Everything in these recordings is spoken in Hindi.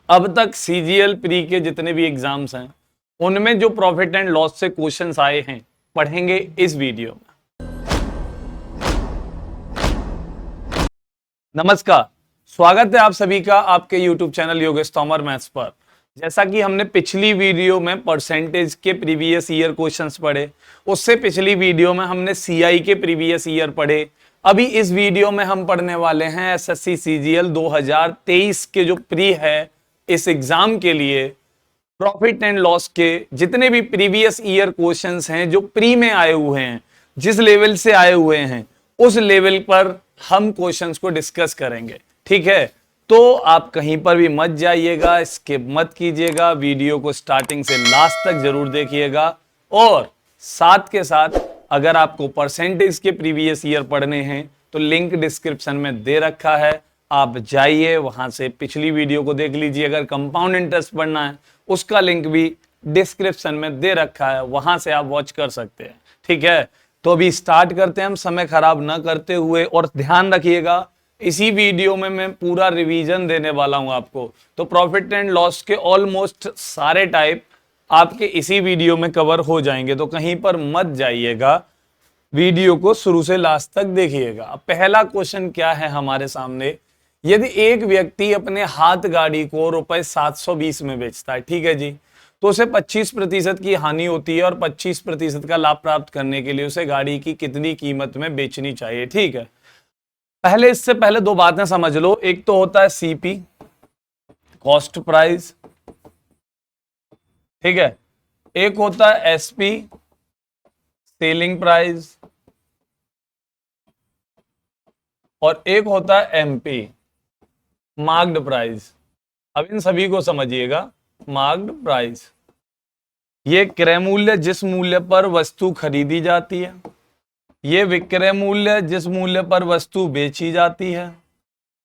अब तक सीजीएल प्री के जितने भी एग्जाम्स हैं उनमें जो प्रॉफिट एंड लॉस से क्वेश्चंस आए हैं पढ़ेंगे इस वीडियो में। नमस्कार, स्वागत है आप सभी का आपके YouTube channel Yogesh Tomar maths पर। जैसा कि हमने पिछली वीडियो में परसेंटेज के प्रीवियस ईयर क्वेश्चंस पढ़े, उससे पिछली वीडियो में हमने सीआई के प्रीवियस ईयर पढ़े। अभी इस वीडियो में हम पढ़ने वाले हैं एसएससी सीजीएल 2023 के जो प्री है इस एग्जाम के लिए प्रॉफिट एंड लॉस के जितने भी प्रीवियस ईयर क्वेश्चंस हैं जो प्री में आए हुए हैं, जिस लेवल से आए हुए हैं उस लेवल पर हम क्वेश्चंस को डिस्कस करेंगे। ठीक है, तो आप कहीं पर भी मत जाइएगा, स्किप मत कीजिएगा, वीडियो को स्टार्टिंग से लास्ट तक जरूर देखिएगा। और साथ के साथ अगर आपको परसेंटेज के प्रीवियस ईयर पढ़ने हैं तो लिंक डिस्क्रिप्शन में दे रखा है, आप जाइए वहां से पिछली वीडियो को देख लीजिए। अगर कंपाउंड इंटरेस्ट पढ़ना है उसका लिंक भी डिस्क्रिप्शन में दे रखा है, वहां से आप वॉच कर सकते हैं। ठीक है, तो अभी स्टार्ट करते हैं हम समय खराब ना करते हुए। और ध्यान रखिएगा, इसी वीडियो में मैं पूरा रिवीजन देने वाला हूं आपको, तो प्रॉफिट एंड लॉस के ऑलमोस्ट सारे टाइप आपके इसी वीडियो में कवर हो जाएंगे, तो कहीं पर मत जाइएगा, वीडियो को शुरू से लास्ट तक देखिएगा। पहला क्वेश्चन क्या है हमारे सामने, यदि एक व्यक्ति अपने हाथ गाड़ी को रुपए 720 में बेचता है, ठीक है जी, तो उसे 25% की हानि होती है और 25% का लाभ प्राप्त करने के लिए उसे गाड़ी की कितनी कीमत में बेचनी चाहिए। ठीक है, पहले इससे पहले दो बातें समझ लो। एक तो होता है सीपी, कॉस्ट प्राइस, ठीक है, एक होता है एसपी, सेलिंग प्राइस, और एक होता है एमपी, मार्क्ड प्राइस। अब इन सभी को समझिएगा। मार्क्ड प्राइस ये क्रय मूल्य जिस मूल्य पर वस्तु खरीदी जाती है, ये विक्रय मूल्य जिस मूल्य पर वस्तु बेची जाती है,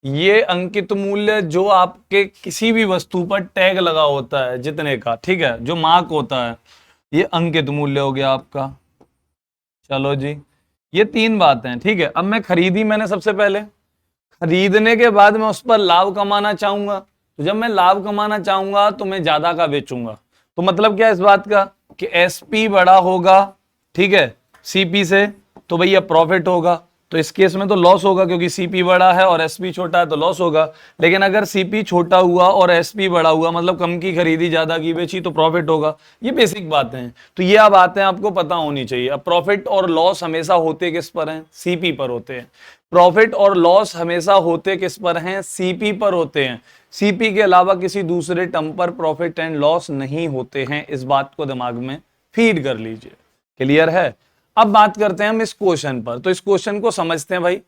ये अंकित मूल्य जो आपके किसी भी वस्तु पर टैग लगा होता है जितने का, ठीक है, जो मार्क होता है, ये अंकित मूल्य हो गया आपका। चलो जी, ये तीन बातें, ठीक है। अब मैं खरीदी, मैंने सबसे पहले खरीदने के बाद मैं उस पर लाभ कमाना चाहूंगा, तो जब मैं लाभ कमाना चाहूंगा तो मैं ज्यादा का बेचूंगा। तो मतलब क्या इस बात का कि एसपी बड़ा होगा, ठीक है, सीपी से, तो भैया प्रॉफिट होगा। तो इस केस में तो लॉस होगा क्योंकि सीपी बड़ा है और एसपी छोटा है, तो लॉस होगा। लेकिन अगर सीपी छोटा हुआ और एसपी बड़ा हुआ, मतलब कम की खरीदी ज्यादा की बेची, तो प्रॉफिट होगा। ये बेसिक बातें हैं, तो ये अब बातें आपको पता होनी चाहिए। अब प्रॉफिट और लॉस हमेशा होते किस पर हैं? सीपी पर होते हैं। प्रॉफिट और लॉस हमेशा होते किस पर हैं? सीपी पर होते हैं। सीपी के अलावा किसी दूसरे टर्म पर प्रॉफिट एंड लॉस नहीं होते हैं। इस बात को दिमाग में फीड कर लीजिए। क्लियर है? अब बात करते हैं हम इस क्वेश्चन पर। तो इस क्वेश्चन को समझते हैं भाई।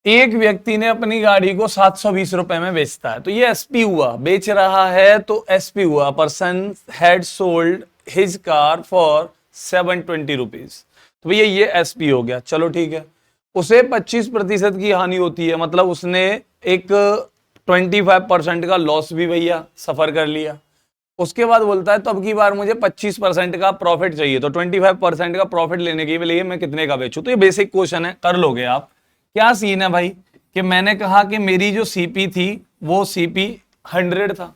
एक व्यक्ति ने अपनी गाड़ी को 720 रुपए में बेचता है, तो ये एसपी हुआ, बेच रहा है तो एसपी हुआ। Person had sold his car for 720 rupees, तो भैया ये एसपी हो गया। चलो ठीक है, उसे 25% की हानि होती है, मतलब उसने एक 25% का लॉस भी भैया सफर कर लिया। उसके बाद बोलता है तो अब की बार मुझे 25% का प्रॉफिट चाहिए, तो 25% का प्रॉफिट लेने के लिए मैं कितने का बेचूं? तो ये बेसिक क्वेश्चन है, कर लोगे आप। क्या सीन है भाई कि मैंने कहा कि मेरी जो सीपी थी वो सीपी 100 था।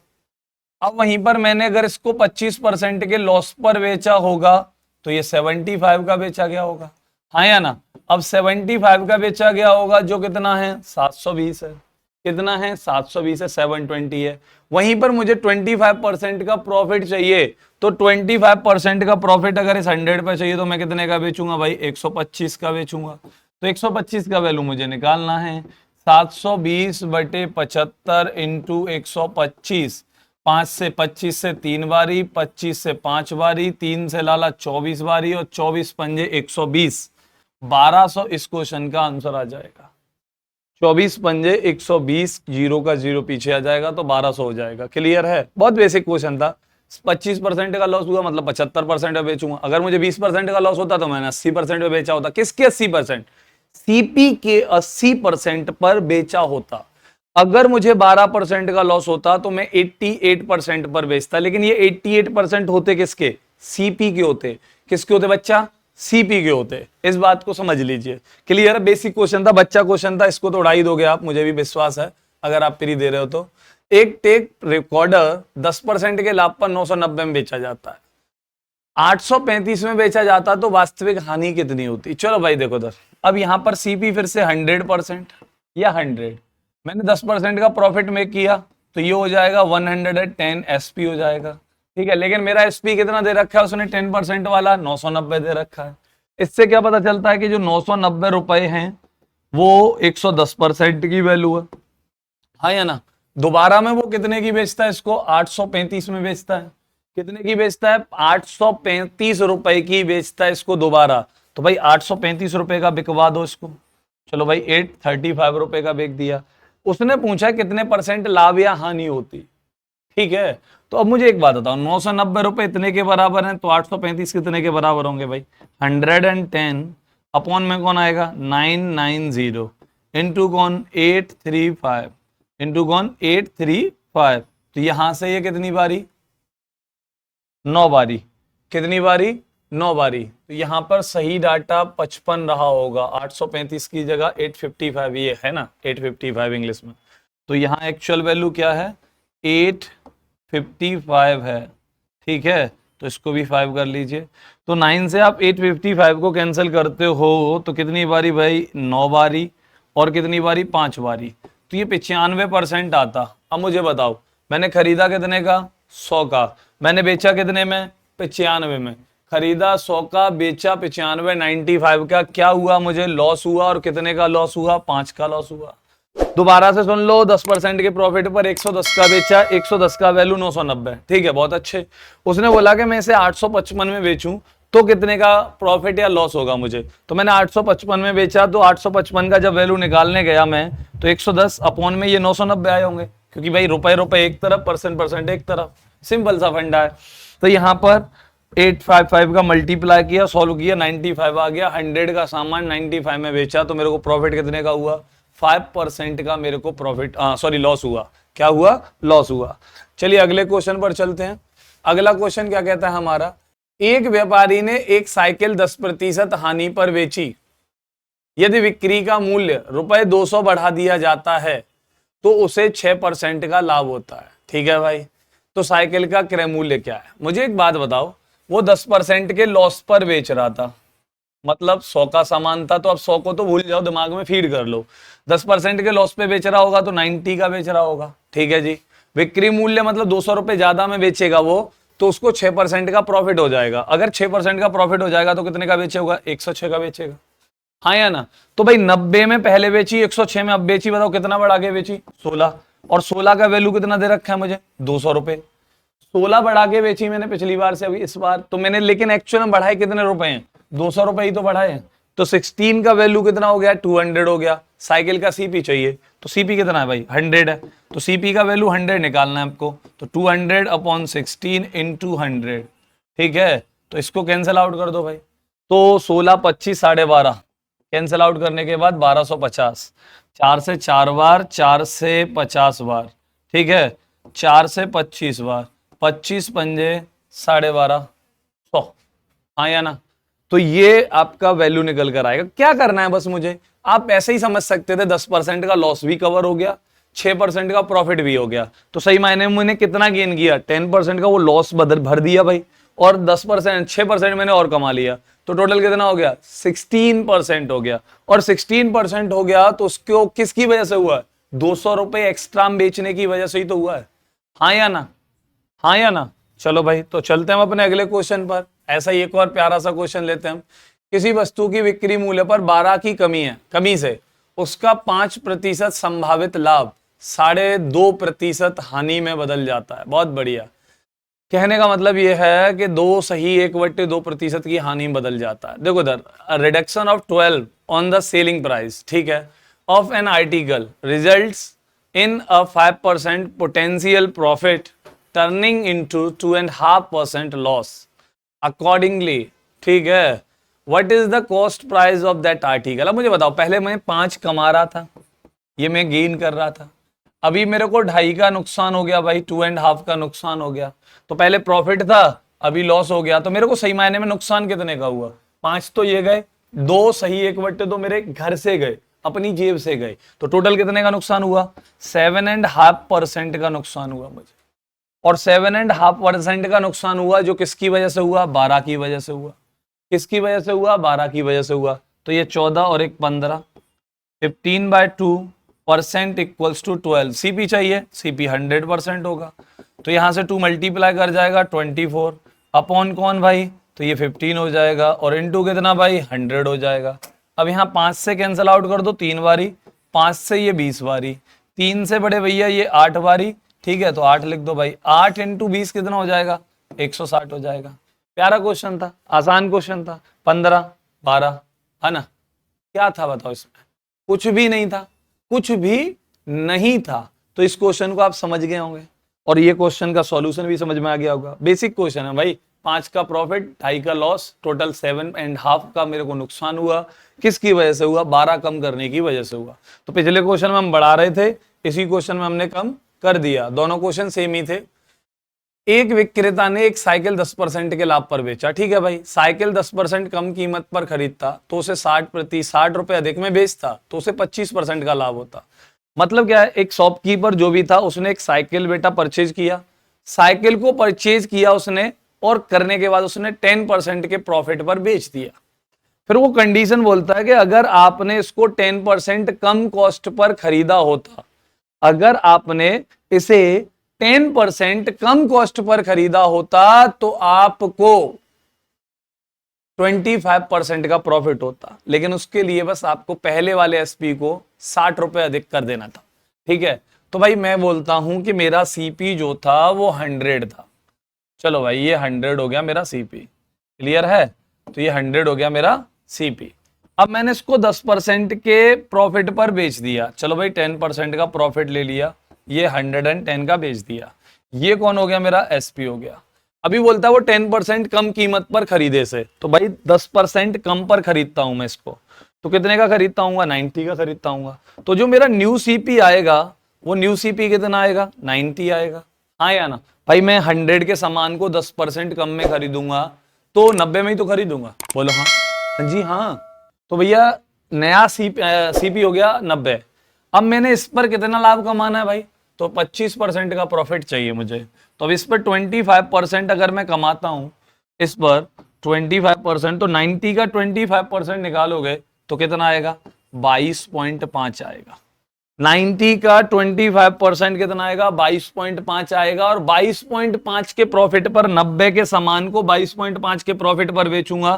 अब वहीं पर मैंने अगर इसको 25% के लॉस पर बेचा होगा तो ये 75 का बेचा गया होगा, हाँ या ना? अब 75 का बेचा गया होगा, जो कितना है? 720 है। कितना है? 720 है, 720 है। वहीं पर मुझे 25% का प्रॉफिट चाहिए, तो 25% का प्रॉफिट अगर इस 100 पे चाहिए तो मैं कितने का बेचूंगा भाई? 125 का बेचूंगा। तो 125 का वैल्यू मुझे निकालना है। 720 बटे 75 इंटू 125, 5 से 25 से 3 बारी, 25 से 5 बारी, 3 से लाला 24 बारी, और 24 पंजे 120, 1200 इस क्वेश्चन का आंसर आ जाएगा। 24 पंजे 120, जीरो का जीरो पीछे आ जाएगा तो 1200 हो जाएगा। क्लियर है? बहुत बेसिक क्वेश्चन था। 25% का लॉस हुआ मतलब 75% में बेचूंगा। अगर मुझे 20% का लॉस होता तो मैंने 80% में बेचा होता। किसके 80%? सीपी के 80% पर बेचा होता। अगर मुझे 12% का लॉस होता तो मैं 88% पर बेचता। लेकिन ये 88% होते किसके? सीपी के होते। किसके होते बच्चा? सीपी के होते। इस बात को समझ लीजिए। क्लियर है? बेसिक क्वेश्चन था, बच्चा क्वेश्चन था, इसको तो उड़ा ही दोगे आप, मुझे भी विश्वास है अगर आप प्री दे रहे हो तो। एक टेप रिकॉर्डर 10% के लाभ पर 990 में बेचा जाता है, 835 में बेचा जाता तो वास्तविक हानि कितनी होती? चलो भाई देखो दर, अब यहां पर सीपी फिर से 100% या 100, मैंने 10% का प्रॉफिट मेक किया तो ये हो जाएगा 110 एसपी हो जाएगा, ठीक है। लेकिन मेरा एसपी कितना दे रखा है उसने, 10% वाला 990 दे रखा है। इससे क्या पता चलता है कि जो 990 रुपए हैं वो 110% की वैल्यू है, हाँ या ना। दोबारा में वो कितने की बेचता है इसको, 835 में बेचता है। कितने की बेचता है, 835 रुपए की बेचता है इसको दोबारा। तो भाई 835 रुपए का बिकवा दो इसको। चलो भाई 835 रुपए का बेच दिया। उसने पूछा कितने परसेंट लाभ या हानि होती, ठीक है। तो अब मुझे एक बात बताओ, 990 रुपए इतने के बराबर हैं तो 835 कितने के बराबर होंगे भाई, 110 अपॉन में कौन आएगा 990 इंटू कौन 835 इंटू कौन 835। तो यहां से ये कितनी बारी, 9 बारी। कितनी बारी, 9 बारी। तो यहां पर सही डाटा 55 रहा होगा, 835 की जगह 855 ये है ना, 855 इंग्लिश में। तो यहां एक्चुअल वैल्यू क्या है, 855 है, ठीक है। तो इसको भी 5 कर लीजिए। तो 9 से आप 855 को कैंसिल करते हो तो कितनी बारी भाई, 9 बारी। और कितनी बारी, 5 बारी। तो ये 95% आता। अब मुझे बताओ मैंने खरीदा कितने का, 100 का। मैंने बेचा कितने में, 95 में। खरीदा 100 का, बेचा 95, 95 का। क्या हुआ, मुझे लॉस हुआ। और कितने का लॉस हुआ, 5 का लॉस हुआ। दोबारा से सुन लो, 10% के प्रॉफिट पर 110 का बेचा, 110 का वैल्यू 990, ठीक है, बहुत अच्छे। उसने बोला कि मैं इसे 855 में बेचूं तो कितने का प्रॉफिट या लॉस होगा मुझे। तो मैंने 855 में बेचा, तो 855 का जब वैल्यू निकालने गया मैं, तो 110 अपॉन में ये 990 आए होंगे, क्योंकि भाई रुपए रुपए एक तरफ, परसेंट एक तरफ, सिंपल सा फंडा है। तो यहां पर 855 का मल्टीप्लाई किया, सॉल्व किया, 95 आ गया। 100 का सामान 95 में बेचा तो मेरे को प्रॉफिट कितने का हुआ, 5% का मेरे को प्रॉफिट, सॉरी लॉस हुआ। क्या हुआ, लॉस हुआ। चलिए अगले क्वेश्चन पर चलते हैं। अगला क्वेश्चन क्या कहता है हमारा, एक व्यापारी ने एक साइकिल 10% हानि पर बेची। यदि बिक्री का मूल्य रुपए 200 बढ़ा दिया जाता है तो उसे 6% का लाभ होता है, ठीक है भाई। तो साइकिल का क्रय मूल्य क्या है। मुझे एक बात बताओ, वो 10% के लॉस पर बेच रहा था, मतलब 100 का सामान था, तो अब 100 को तो भूल जाओ, दिमाग में फीड कर लो। 10% के लॉस पे बेच रहा होगा तो 90 का बेच रहा होगा, ठीक है जी। बिक्री मूल्य मतलब 200 रुपए ज्यादा में बेचेगा वो, तो उसको 6% का प्रॉफिट हो जाएगा। अगर 6% का प्रॉफिट हो जाएगा तो कितने का बेचेगा, 106 का बेचेगा, हाँ या ना। तो भाई 90 में पहले बेची, 106 में अब बेची, बताओ कितना बढ़ा के बेची, 16। और 16 का वैल्यू कितना दे रखा है मुझे, 200 रुपए। 16 बढ़ा के बेची मैंने पिछली बार से अभी इस बार, तो मैंने लेकिन एक्चुअल में बढ़ाए कितने रुपए हैं, 200 रुपए ही तो बढ़ाए हैं। तो 16 का वैल्यू कितना हो गया, 200 हो गया। साइकिल का सीपी चाहिए, तो सीपी कितना है भाई, 100 है। तो सीपी का वैल्यू 100 निकालना है आपको। तो 200 अपॉन 16 इंटू 100, ठीक है। तो इसको कैंसिल आउट कर दो भाई। तो 16 25 12.5, कैंसिल आउट करने के बाद 1250। 4 से 4 बार, 4 से 50 बार, ठीक है। 4 से 25 बार, 25 पंजे 1250, हाँ या ना। तो ये आपका वैल्यू निकल कर आएगा। क्या करना है बस मुझे, आप ऐसे ही समझ सकते थे, 10% का लॉस भी कवर हो गया, 6% का प्रॉफिट भी हो गया। तो सही मायने में मैंने कितना गेन किया, 10% का वो लॉस बदल भर दिया भाई, और 10% 6% मैंने और कमा लिया। तो टोटल कितना हो गया, 16% हो गया। और 16% हो गया तो उसको किसकी वजह से हुआ है, 200 रुपए एक्स्ट्रा बेचने की वजह से ही तो हुआ है, हाँ या ना, हाँ या ना। चलो भाई तो चलते हैं हम अपने अगले क्वेश्चन पर। ऐसा ही एक और प्यारा सा क्वेश्चन लेते हैं हम। किसी वस्तु की बिक्री मूल्य पर 12 की कमी से उसका 5% संभावित लाभ 2.5% हानि में बदल जाता है। बहुत बढ़िया। कहने का मतलब यह है कि 2 सही 1/2% की हानि में बदल जाता है। देखो इधर, reduction of 12 on the selling price, ठीक है, of an article results in a 5% potential profit turning into 2.5% loss accordingly, ठीक है। What is the cost price of that article. अब मुझे बताओ, पहले मैं 5 कमा रहा था, ये मैं गेन कर रहा था, अभी मेरे को 2.5 का नुकसान हो गया भाई, 2.5 का नुकसान हो गया। तो पहले प्रॉफिट था, अभी लॉस हो गया। तो मेरे को सही मायने में नुकसान कितने का हुआ, 5 तो ये गए, 2 सही 1/2 मेरे घर से गए। अपनी जेब से गए। तो टोटल कितने का नुकसान हुआ? 7.5% का नुकसान हुआ मुझे। और 7.5% का नुकसान हुआ जो किसकी वजह से हुआ? 12 की वजह से हुआ। किसकी वजह से हुआ? 12 की वजह से हुआ। तो ये 14 और एक 15, 15/2% इक्वल्स टू 12। सीपी चाहिए, सीपी 100% होगा। तो यहां से 2 मल्टीप्लाई कर जाएगा 24 अपॉन कौन भाई? तो ये 15 हो जाएगा और इनटू कितना भाई? 100 हो जाएगा। अब यहाँ 5 से कैंसिल आउट कर दो 3 बारी, 5 से ये 20 बारी, 3 से बड़े भैया ये 8 बारी, ठीक है तो 8 लिख दो भाई। 8 इंटू 20 कितना हो जाएगा? 160 हो जाएगा। प्यारा क्वेश्चन था, आसान क्वेश्चन था। 15, 12 है ना? क्या था बताओ इसमें? कुछ भी नहीं था, कुछ भी नहीं था। तो इस क्वेश्चन को आप समझ गए होंगे और ये क्वेश्चन का सॉल्यूशन भी समझ में आ गया होगा। बेसिक क्वेश्चन है भाई, 5 का प्रॉफिट, 2.5 का लॉस, टोटल 7.5 का मेरे को नुकसान हुआ। किसकी वजह से हुआ? 12 कम करने की वजह से हुआ। तो पिछले क्वेश्चन में हम बढ़ा रहे थे, इसी क्वेश्चन में हमने कम कर दिया। दोनों क्वेश्चन सेम ही थे। एक विक्रेता ने एक साइकिल 10% के लाभ पर बेचा, ठीक है भाई। साइकिल 10% कम कीमत पर खरीदता तो उसे 60 रुपए अधिक में बेचता तो उसे 25% का लाभ होता। मतलब क्या है? एक शॉपकीपर जो भी था उसने एक साइकिल बेटा परचेज किया, साइकिल को परचेज किया उसने और करने के बाद उसने 10% के प्रॉफिट पर बेच दिया। फिर वो कंडीशन बोलता है कि अगर आपने इसको 10% कम कॉस्ट पर खरीदा होता, अगर आपने इसे 10% कम कॉस्ट पर खरीदा होता तो आपको 25% का प्रॉफिट होता। लेकिन उसके लिए बस आपको पहले वाले एसपी को 60 रुपए अधिक कर देना था, ठीक है। तो भाई मैं बोलता हूं कि मेरा सीपी जो था वो 100 था। चलो भाई ये 100 हो गया मेरा सीपी, क्लियर है? तो ये 100 हो गया मेरा सीपी। अब मैंने इसको 10% के प्रॉफिट पर बेच दिया। चलो भाई 10% का प्रॉफिट ले लिया, ये 110 का बेच दिया। ये कौन हो गया? मेरा एसपी हो गया। अभी बोलता है वो 10% कम कीमत पर खरीदे से, तो भाई 10% कम पर खरीदता हूं मैं इसको, तो कितने का खरीदता हूँ? 90 का खरीदता हूँ। तो जो मेरा न्यू सीपी आएगा वो न्यू सीपी कितना आएगा? 90 आएगा। हाँ या ना भाई? मैं 100 के सामान को 10% कम में खरीदूंगा तो 90 में ही तो खरीदूंगा। बोलो हाँ जी हाँ। तो भैया नया सीपी हो गया 90। अब मैंने इस पर कितना लाभ कमाना है भाई? तो 25% का प्रॉफिट चाहिए मुझे। तो अब इस पर 25% अगर मैं कमाता हूं, इस पर 25%, तो 90 का 25% निकालोगे तो कितना आएगा? 22.5 आएगा। 90 का 25% कितना आएगा? 22.5 आएगा। और 22.5 के प्रॉफिट पर 90 के सामान को 22.5 के प्रॉफिट पर बेचूंगा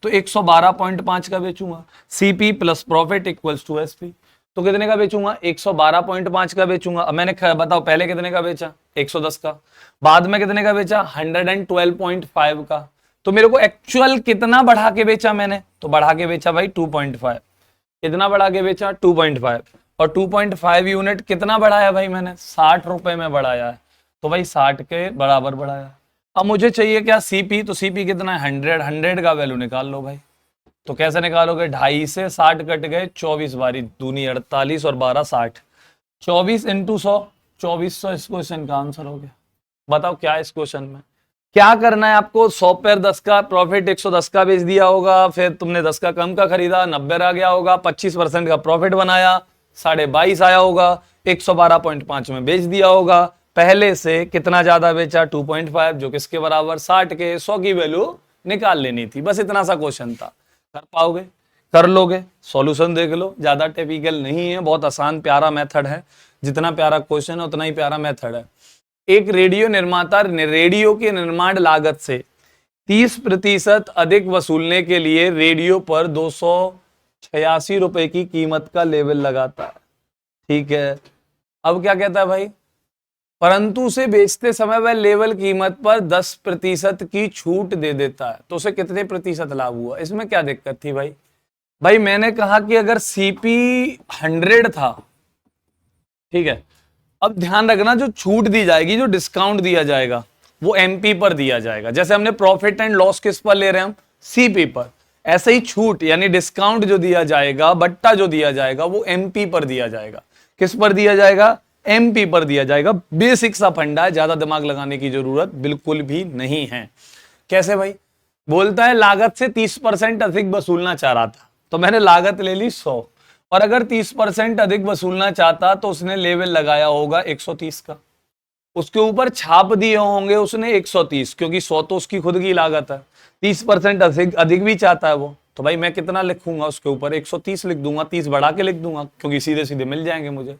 तो 112.5 का बेचूंगा। CP plus profit equals to SP. तो कितने का बेचूंगा? 112.5 का बेचूंगा। अब मैंने बताओ पहले कितने का बेचा? 110 का। बाद में कितने का बेचा? 112.5 का। तो मेरे को एक्चुअल कितना बढ़ा के बेचा मैंने? तो बढ़ा के बेचा भाई 2.5। कितना बढ़ा के बेचा? 2.5। और 2.5 यूनिट कितना बढ़ाया भाई मैंने? 60 रुपए में बढ़ाया है। तो भाई 60 के बराबर बढ़ाया। अब मुझे चाहिए क्या? सीपी। तो सीपी कितना है? 100 का वैल्यू निकाल लो भाई। तो कैसे निकालोगे? 2.5 से 60 कट गए, 24 बारी, दूनी 48 और 12 60, 24 इंटू 100, 2400 इस क्वेश्चन का आंसर हो गया। बताओ क्या इस क्वेश्चन में क्या करना है आपको? 100 पर 10 का प्रॉफिट 110 का बेच दिया होगा, फिर तुमने 10 का कम का खरीदा, 90 रह गया होगा, 25% का प्रॉफिट बनाया, 22.5 आया होगा, 112.5 में बेच दिया होगा। पहले से कितना ज्यादा बेचा? 2.5, जो किसके बराबर? 60 के। 100 की वैल्यू निकाल लेनी थी, बस इतना सा क्वेश्चन था। कर पाओगे? कर लोगे? सॉल्यूशन देख लो, ज्यादा टिपिकल नहीं है, बहुत आसान प्यारा मेथड है। जितना प्यारा क्वेश्चन है उतना ही प्यारा मेथड है। एक रेडियो निर्माता रेडियो के निर्माण लागत से 30% अधिक वसूलने के लिए रेडियो पर 286 रुपए की कीमत का लेबल लगाता है, ठीक है। अब क्या कहता है भाई? परंतु उसे बेचते समय वह लेवल कीमत पर 10% की छूट दे देता है, तो उसे कितने प्रतिशत लाभ हुआ? इसमें क्या दिक्कत थी भाई? भाई मैंने कहा कि अगर सीपी 100 था, ठीक है। अब ध्यान रखना, जो छूट दी जाएगी, जो डिस्काउंट दिया जाएगा, वो एमपी पर दिया जाएगा। जैसे हमने प्रॉफिट एंड लॉस किस पर ले रहे हैं हम? सीपी पर। ऐसे ही छूट यानी डिस्काउंट जो दिया जाएगा, बट्टा जो दिया जाएगा, वो एमपी पर दिया जाएगा। किस पर दिया जाएगा? एमपी पर दिया जाएगा। बेसिक सा फंडा है, ज्यादा दिमाग लगाने की जरूरत बिल्कुल भी नहीं है। कैसे भाई? बोलता है लागत से 30% अधिक वसूलना चाह रहा था, तो मैंने लागत ले ली 100 और अगर 30% अधिक वसूलना चाहता तो उसने लेवल लगाया होगा 130 का, उसके ऊपर छाप दिए होंगे उसने 130, क्योंकि 100 तो उसकी खुद की लागत है, 30% अधिक अधिक भी चाहता है वो, तो भाई मैं कितना लिखूंगा उसके ऊपर, 130 लिख दूंगा, 30 बढ़ा के लिख दूंगा, क्योंकि सीधे सीधे मिल जाएंगे मुझे।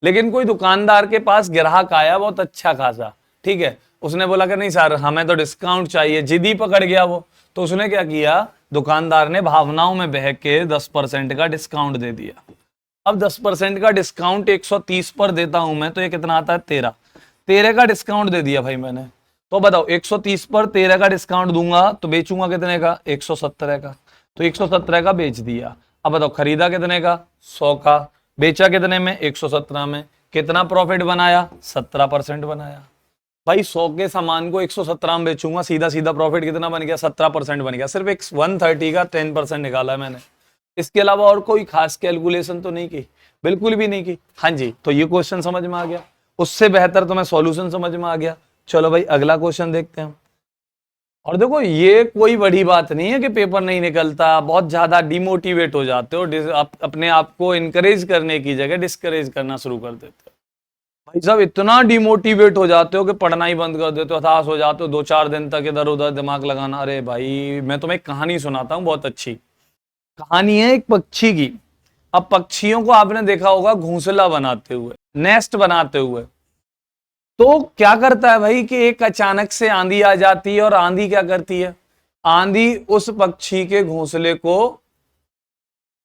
लेकिन कोई दुकानदार के पास ग्राहक आया बहुत अच्छा खासा, ठीक है, उसने बोला कि नहीं सर हमें तो डिस्काउंट चाहिए, जिद्दी पकड़ गया वो, तो उसने क्या किया, दुकानदार ने भावनाओं में बह के 10% का डिस्काउंट दे दिया। अब 10% का डिस्काउंट 130 पर देता हूं मैं, तो ये कितना आता है 13 का डिस्काउंट दे दिया भाई मैंने। तो बताओ 130 पर 13 का डिस्काउंट दूंगा तो बेचूंगा कितने का, 117 का, तो 117 का बेच दिया। अब बताओ खरीदा कितने का, 100 का, बेचा कितने में, 117 में, कितना प्रॉफिट बनाया, 17% बनाया। भाई 100 के सामान को 117 में बेचूंगा, सीधा सीधा प्रॉफिट कितना बन गया, 17% बन गया। सिर्फ एक 130 का 10% निकाला है मैंने, इसके अलावा और कोई खास कैलकुलेशन तो नहीं की, बिल्कुल भी नहीं की। हाँ जी, तो ये क्वेश्चन समझ में आ गया, उससे बेहतर तो मैं सॉल्यूशन समझ में आ गया। चलो भाई अगला क्वेश्चन देखते हैं। और देखो ये कोई बड़ी बात नहीं है कि पेपर नहीं निकलता, बहुत ज्यादा डिमोटिवेट हो जाते हो, अपने आप को इनकरेज करने की जगह डिस्करेज करना शुरू कर देते हो। भाई साहब इतना डिमोटिवेट हो जाते हो कि पढ़ना ही बंद कर देते हो, हताश हो जाते हो, 2-4 दिन तक इधर उधर दिमाग लगाना। अरे भाई मैं तुम्हें एक कहानी सुनाता हूँ, बहुत अच्छी कहानी है एक पक्षी की। अब पक्षियों को आपने देखा होगा घोंसला बनाते हुए, नेस्ट बनाते हुए, तो क्या करता है भाई कि एक अचानक से आंधी आ जाती है, और आंधी क्या करती है, आंधी उस पक्षी के घोंसले को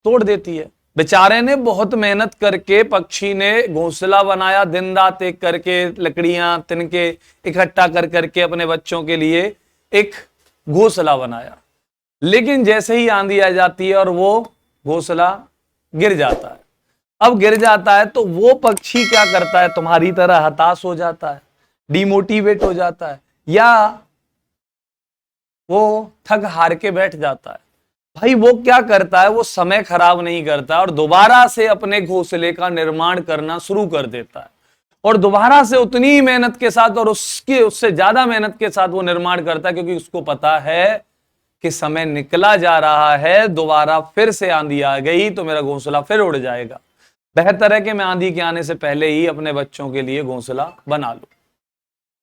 तोड़ देती है। बेचारे ने बहुत मेहनत करके पक्षी ने घोंसला बनाया, दिन रात एक करके लकड़ियां तिनके इकट्ठा कर करके अपने बच्चों के लिए एक घोंसला बनाया। लेकिन जैसे ही आंधी आ जाती है और वो घोंसला गिर जाता है, अब गिर जाता है तो वो पक्षी क्या करता है, तुम्हारी तरह हताश हो जाता है, डिमोटिवेट हो जाता है, या वो थक हार के बैठ जाता है। भाई वो क्या करता है, वो समय खराब नहीं करता और दोबारा से अपने घोंसले का निर्माण करना शुरू कर देता है, और दोबारा से उतनी ही मेहनत के साथ और उससे ज्यादा मेहनत के साथ वो निर्माण करता है, क्योंकि उसको पता है कि समय निकला जा रहा है, दोबारा फिर से आंधी आ गई तो मेरा घोंसला फिर उड़ जाएगा। बेहतर है कि मैं आंधी के आने से पहले ही अपने बच्चों के लिए घोंसला बना लूं।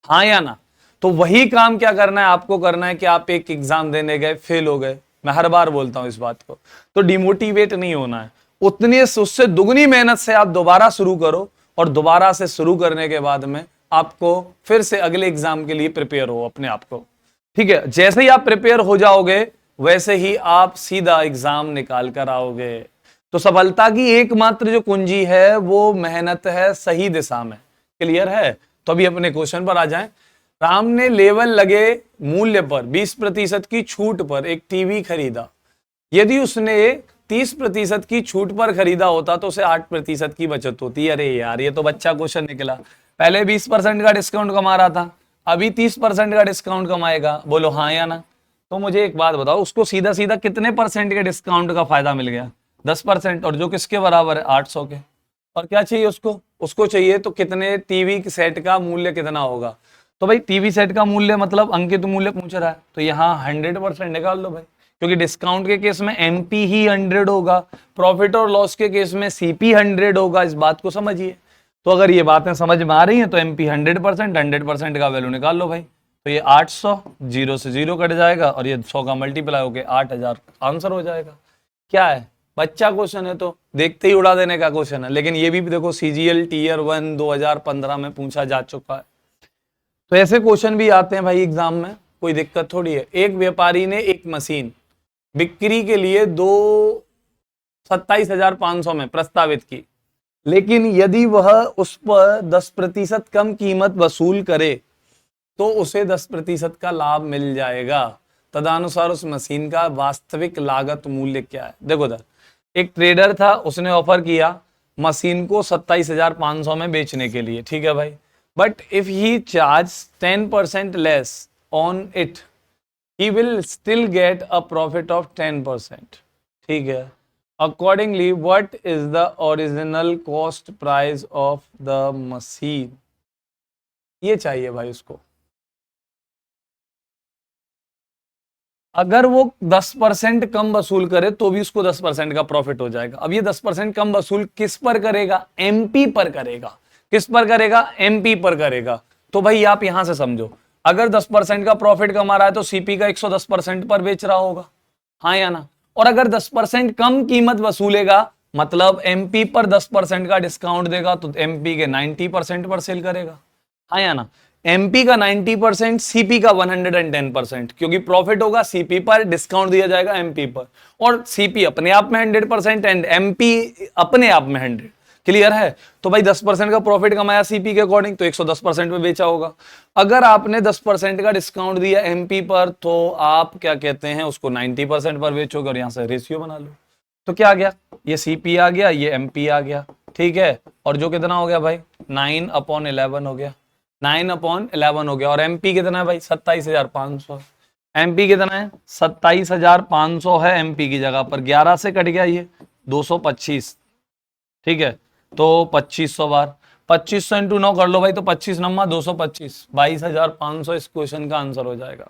हाँ या ना? तो वही काम क्या करना है आपको, करना है कि आप एक एग्जाम देने गए, फेल हो गए, मैं हर बार बोलता हूं इस बात को, तो डिमोटिवेट नहीं होना है, उतनी उससे दुगनी मेहनत से आप दोबारा शुरू करो, और दोबारा से शुरू करने के बाद में आपको फिर से अगले एग्जाम के लिए प्रिपेयर हो अपने आप को। ठीक है, जैसे ही आप प्रिपेयर हो जाओगे वैसे ही आप सीधा एग्जाम निकाल कर आओगे। तो सफलता की एकमात्र जो कुंजी है वो मेहनत है सही दिशा में। क्लियर है? तो अभी अपने क्वेश्चन पर आ जाएं। राम ने लेवल लगे मूल्य पर 20% की छूट पर एक टीवी खरीदा। यदि उसने 30% की छूट पर खरीदा होता तो उसे 8% की बचत होती। अरे यार ये तो बच्चा क्वेश्चन निकला, पहले 20% का डिस्काउंट कमा रहा था, अभी 30% का डिस्काउंट कमाएगा, बोलो हाँ या ना? तो मुझे एक बात बताओ, उसको सीधा सीधा कितने परसेंट के डिस्काउंट का फायदा मिल गया? 10%, और जो किसके बराबर है? 800 के। और क्या चाहिए उसको? उसको चाहिए तो कितने टीवी सेट का मूल्य कितना होगा। तो भाई टीवी सेट का मूल्य मतलब अंकित मूल्य पूछ रहा है, तो यहाँ 100% निकाल लो भाई, क्योंकि डिस्काउंट के केस में एमपी ही 100 होगा, प्रॉफिट और लॉस के केस में सीपी 100 होगा। इस बात को समझिए। तो अगर ये बातें समझ में आ रही हैं तो एमपी 100%, 100% का वैल्यू निकाल लो भाई। तो ये 800, जीरो से जीरो कट जाएगा, और ये 100 का मल्टीप्लाई होकर 8000 आंसर हो जाएगा। क्या है, बच्चा क्वेश्चन है तो देखते ही उड़ा देने का क्वेश्चन है, लेकिन ये भी देखो सीजीएल टीयर 1 2015 में पूछा जा चुका है। तो ऐसे क्वेश्चन भी आते हैं भाई एग्जाम में, कोई दिक्कत थोड़ी है। एक व्यापारी ने एक मशीन बिक्री के लिए 27,500 में प्रस्तावित की, लेकिन यदि वह उस पर 10% कम कीमत वसूल करे तो उसे 10% का लाभ मिल जाएगा। तदनुसार उस मशीन का वास्तविक लागत मूल्य क्या है? देखो दर, एक ट्रेडर था, उसने ऑफर किया मशीन को 27,500 में बेचने के लिए, ठीक है भाई, but if he charge 10% less on it he will still get a profit of 10%। ठीक है, accordingly what is the original cost price of the machine? ये चाहिए भाई उसको। अगर वो 10% कम वसूल करे तो भी उसको 10% का प्रॉफिट हो जाएगा। अब ये 10% कम वसूल किस पर करेगा? एमपी पर करेगा। किस पर करेगा? एमपी पर करेगा। तो भाई आप यहां से समझो, अगर 10% का प्रॉफिट कमा रहा है तो सीपी का 110% पर बेच रहा होगा, हाँ या ना? और अगर 10% कम कीमत वसूलेगा, मतलब एमपी पर 10% का डिस्काउंट देगा, तो एमपी के 90% पर सेल करेगा, हाँ या ना? एमपी का 90%, सीपी का 110%, क्योंकि प्रॉफिट होगा सीपी पर, डिस्काउंट दिया जाएगा एमपी पर, और सीपी अपने आप में 100% एंड एमपी अपने आप में 100। क्लियर है? तो भाई 10% का प्रॉफिट कमाया सीपी के अकॉर्डिंग, तो 110% पे बेचा होगा। अगर आपने 10% का डिस्काउंट दिया एमपी पर, तो आप क्या कहते हैं, उसको 90% पर बेचोगे, और यहां से रेशियो बना लो। तो क्या आ गया? ये सीपी आ गया, ये एमपी आ गया, ठीक है। और जो कितना हो गया भाई? 9/11 हो गया, 9/11 हो गया। और एमपी कितना है भाई? 27,500। एमपी कितना है? 27,500 है एमपी की जगह पर। 11 से कट गया ये 225, ठीक है। तो 2500 बार 2500 इंटू 9 कर लो भाई, तो 25 नम्मा 225, 22,500 इस क्वेश्चन का आंसर हो जाएगा।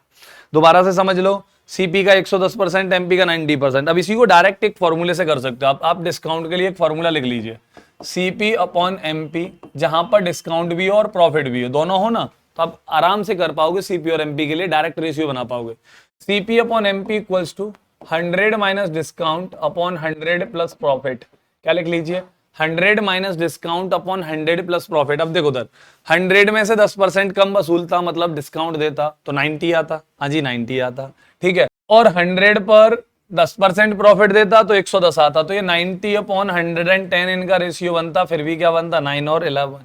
दोबारा से समझ लो, सीपी का 110%, एमपी का 90%। अब इसी को डायरेक्ट एक फॉर्मूले से कर सकते हो आप डिस्काउंट के लिए एक फॉर्मूला लिख लीजिए, सीपी अपॉन एमपी, जहां पर डिस्काउंट भी हो और प्रॉफिट भी हो, दोनों हो ना, तो आप आराम से कर पाओगे सीपी और एमपी के लिए डायरेक्ट रेशियो बना पाओगे। CP upon MP equals to 100 minus discount upon 100 plus profit. क्या लिख लीजिए? 100 minus discount upon 100 plus profit. अब देखो उधर 100 में से 10% कम वसूलता, मतलब डिस्काउंट देता, तो 90 आता, हाँ जी 90 आता, ठीक है। और 100 पर 10% प्रॉफिट देता तो 110 आता, तो ये 90 अपॉन 110 इनका रेशियो बनता, फिर भी क्या बनता? 9 और 11।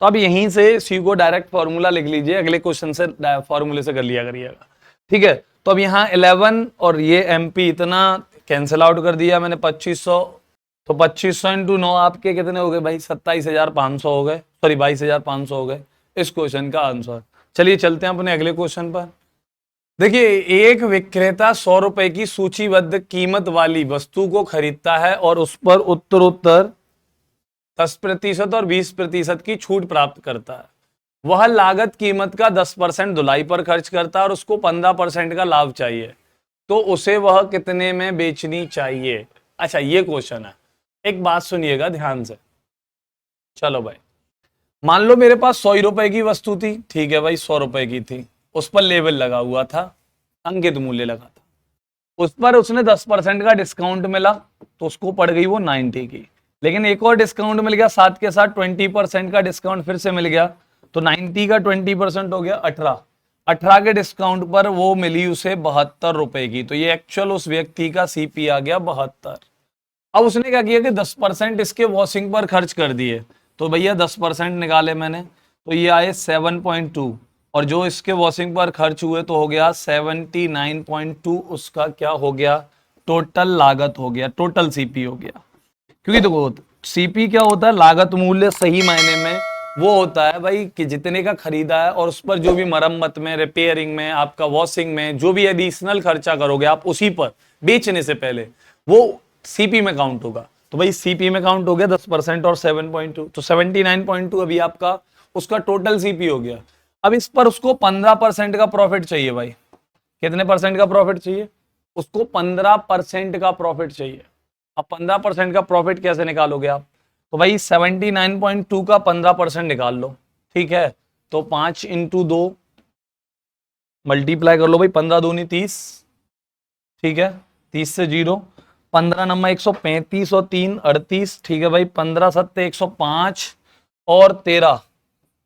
तो अब यहीं से सी को डायरेक्ट फॉर्मूला लिख लीजिए, अगले क्वेश्चन से फॉर्मूले से कर लिया करिएगा, ठीक है। तो अब यहाँ 11 और ये एमपी इतना कैंसिल आउट कर दिया मैंने 2500, तो 2500 इंटू 9 आपके कितने हो गए भाई? 27,500 हो गए, सॉरी 22,500 हो गए इस क्वेश्चन का आंसर। चलिए चलते हैं अपने अगले क्वेश्चन पर। देखिए, एक विक्रेता 100 रुपए की सूचीबद्ध कीमत वाली वस्तु को खरीदता है और उस पर उत्तरोत्तर 10% और 20% की छूट प्राप्त करता है। वह लागत कीमत का 10% धुलाई पर खर्च करता है और उसको 15% का लाभ चाहिए, तो उसे वह कितने में बेचनी चाहिए? अच्छा, ये क्वेश्चन है। एक बात सुनिएगा ध्यान से। चलो भाई, मान लो मेरे पास 100 रुपए की वस्तु थी, ठीक है भाई, 100 रुपए की थी, उस पर लेबल लगा हुआ था, अंकित मूल्य लगा था, उस पर उसने 10% का डिस्काउंट मिला, तो उसको पड़ गई वो 90 की। लेकिन एक और डिस्काउंट मिल गया साथ के साथ, 20% का डिस्काउंट फिर से मिल गया, तो 90 का 20% हो गया 18। 18 के डिस्काउंट पर वो मिली उसे 72 रुपए की, तो ये एक्चुअल उस व्यक्ति का सीपी आ गया 72। अब उसने क्या किया कि 10% इसके वॉशिंग पर खर्च कर दिए, तो भैया 10% निकाले मैंने, तो ये आए 7.2, और जो इसके वॉशिंग पर खर्च हुए तो हो गया 79.2, उसका क्या हो गया? टोटल लागत हो गया, टोटल सीपी हो गया। क्योंकि देखो सीपी क्या होता है? लागत मूल्य सही मायने में वो होता है भाई कि जितने का खरीदा है और उस पर जो भी मरम्मत में, रिपेयरिंग में, आपका वॉशिंग में जो भी एडिशनल खर्चा करोगे आप उसी पर बेचने से पहले, वो सीपी में काउंट होगा। तो भाई सीपी में काउंट हो गया 10% और 7.2, तो 79.2 अभी आपका उसका टोटल सीपी हो गया। अब इस पर उसको 15% का प्रॉफिट चाहिए भाई। कितने परसेंट का प्रॉफिट चाहिए? उसको 15% का प्रॉफिट चाहिए। अब 15% का प्रॉफिट कैसे निकालोगे आप? तो भाई 79.2 का 15% निकाल लो, ठीक है। तो 5 इंटू 2 मल्टीप्लाई कर लो भाई, 15 दूनी 30, ठीक है, 30 से 0, 15 नंबर 135 और 3 38, ठीक है भाई, 15 सत्ते 105 और 13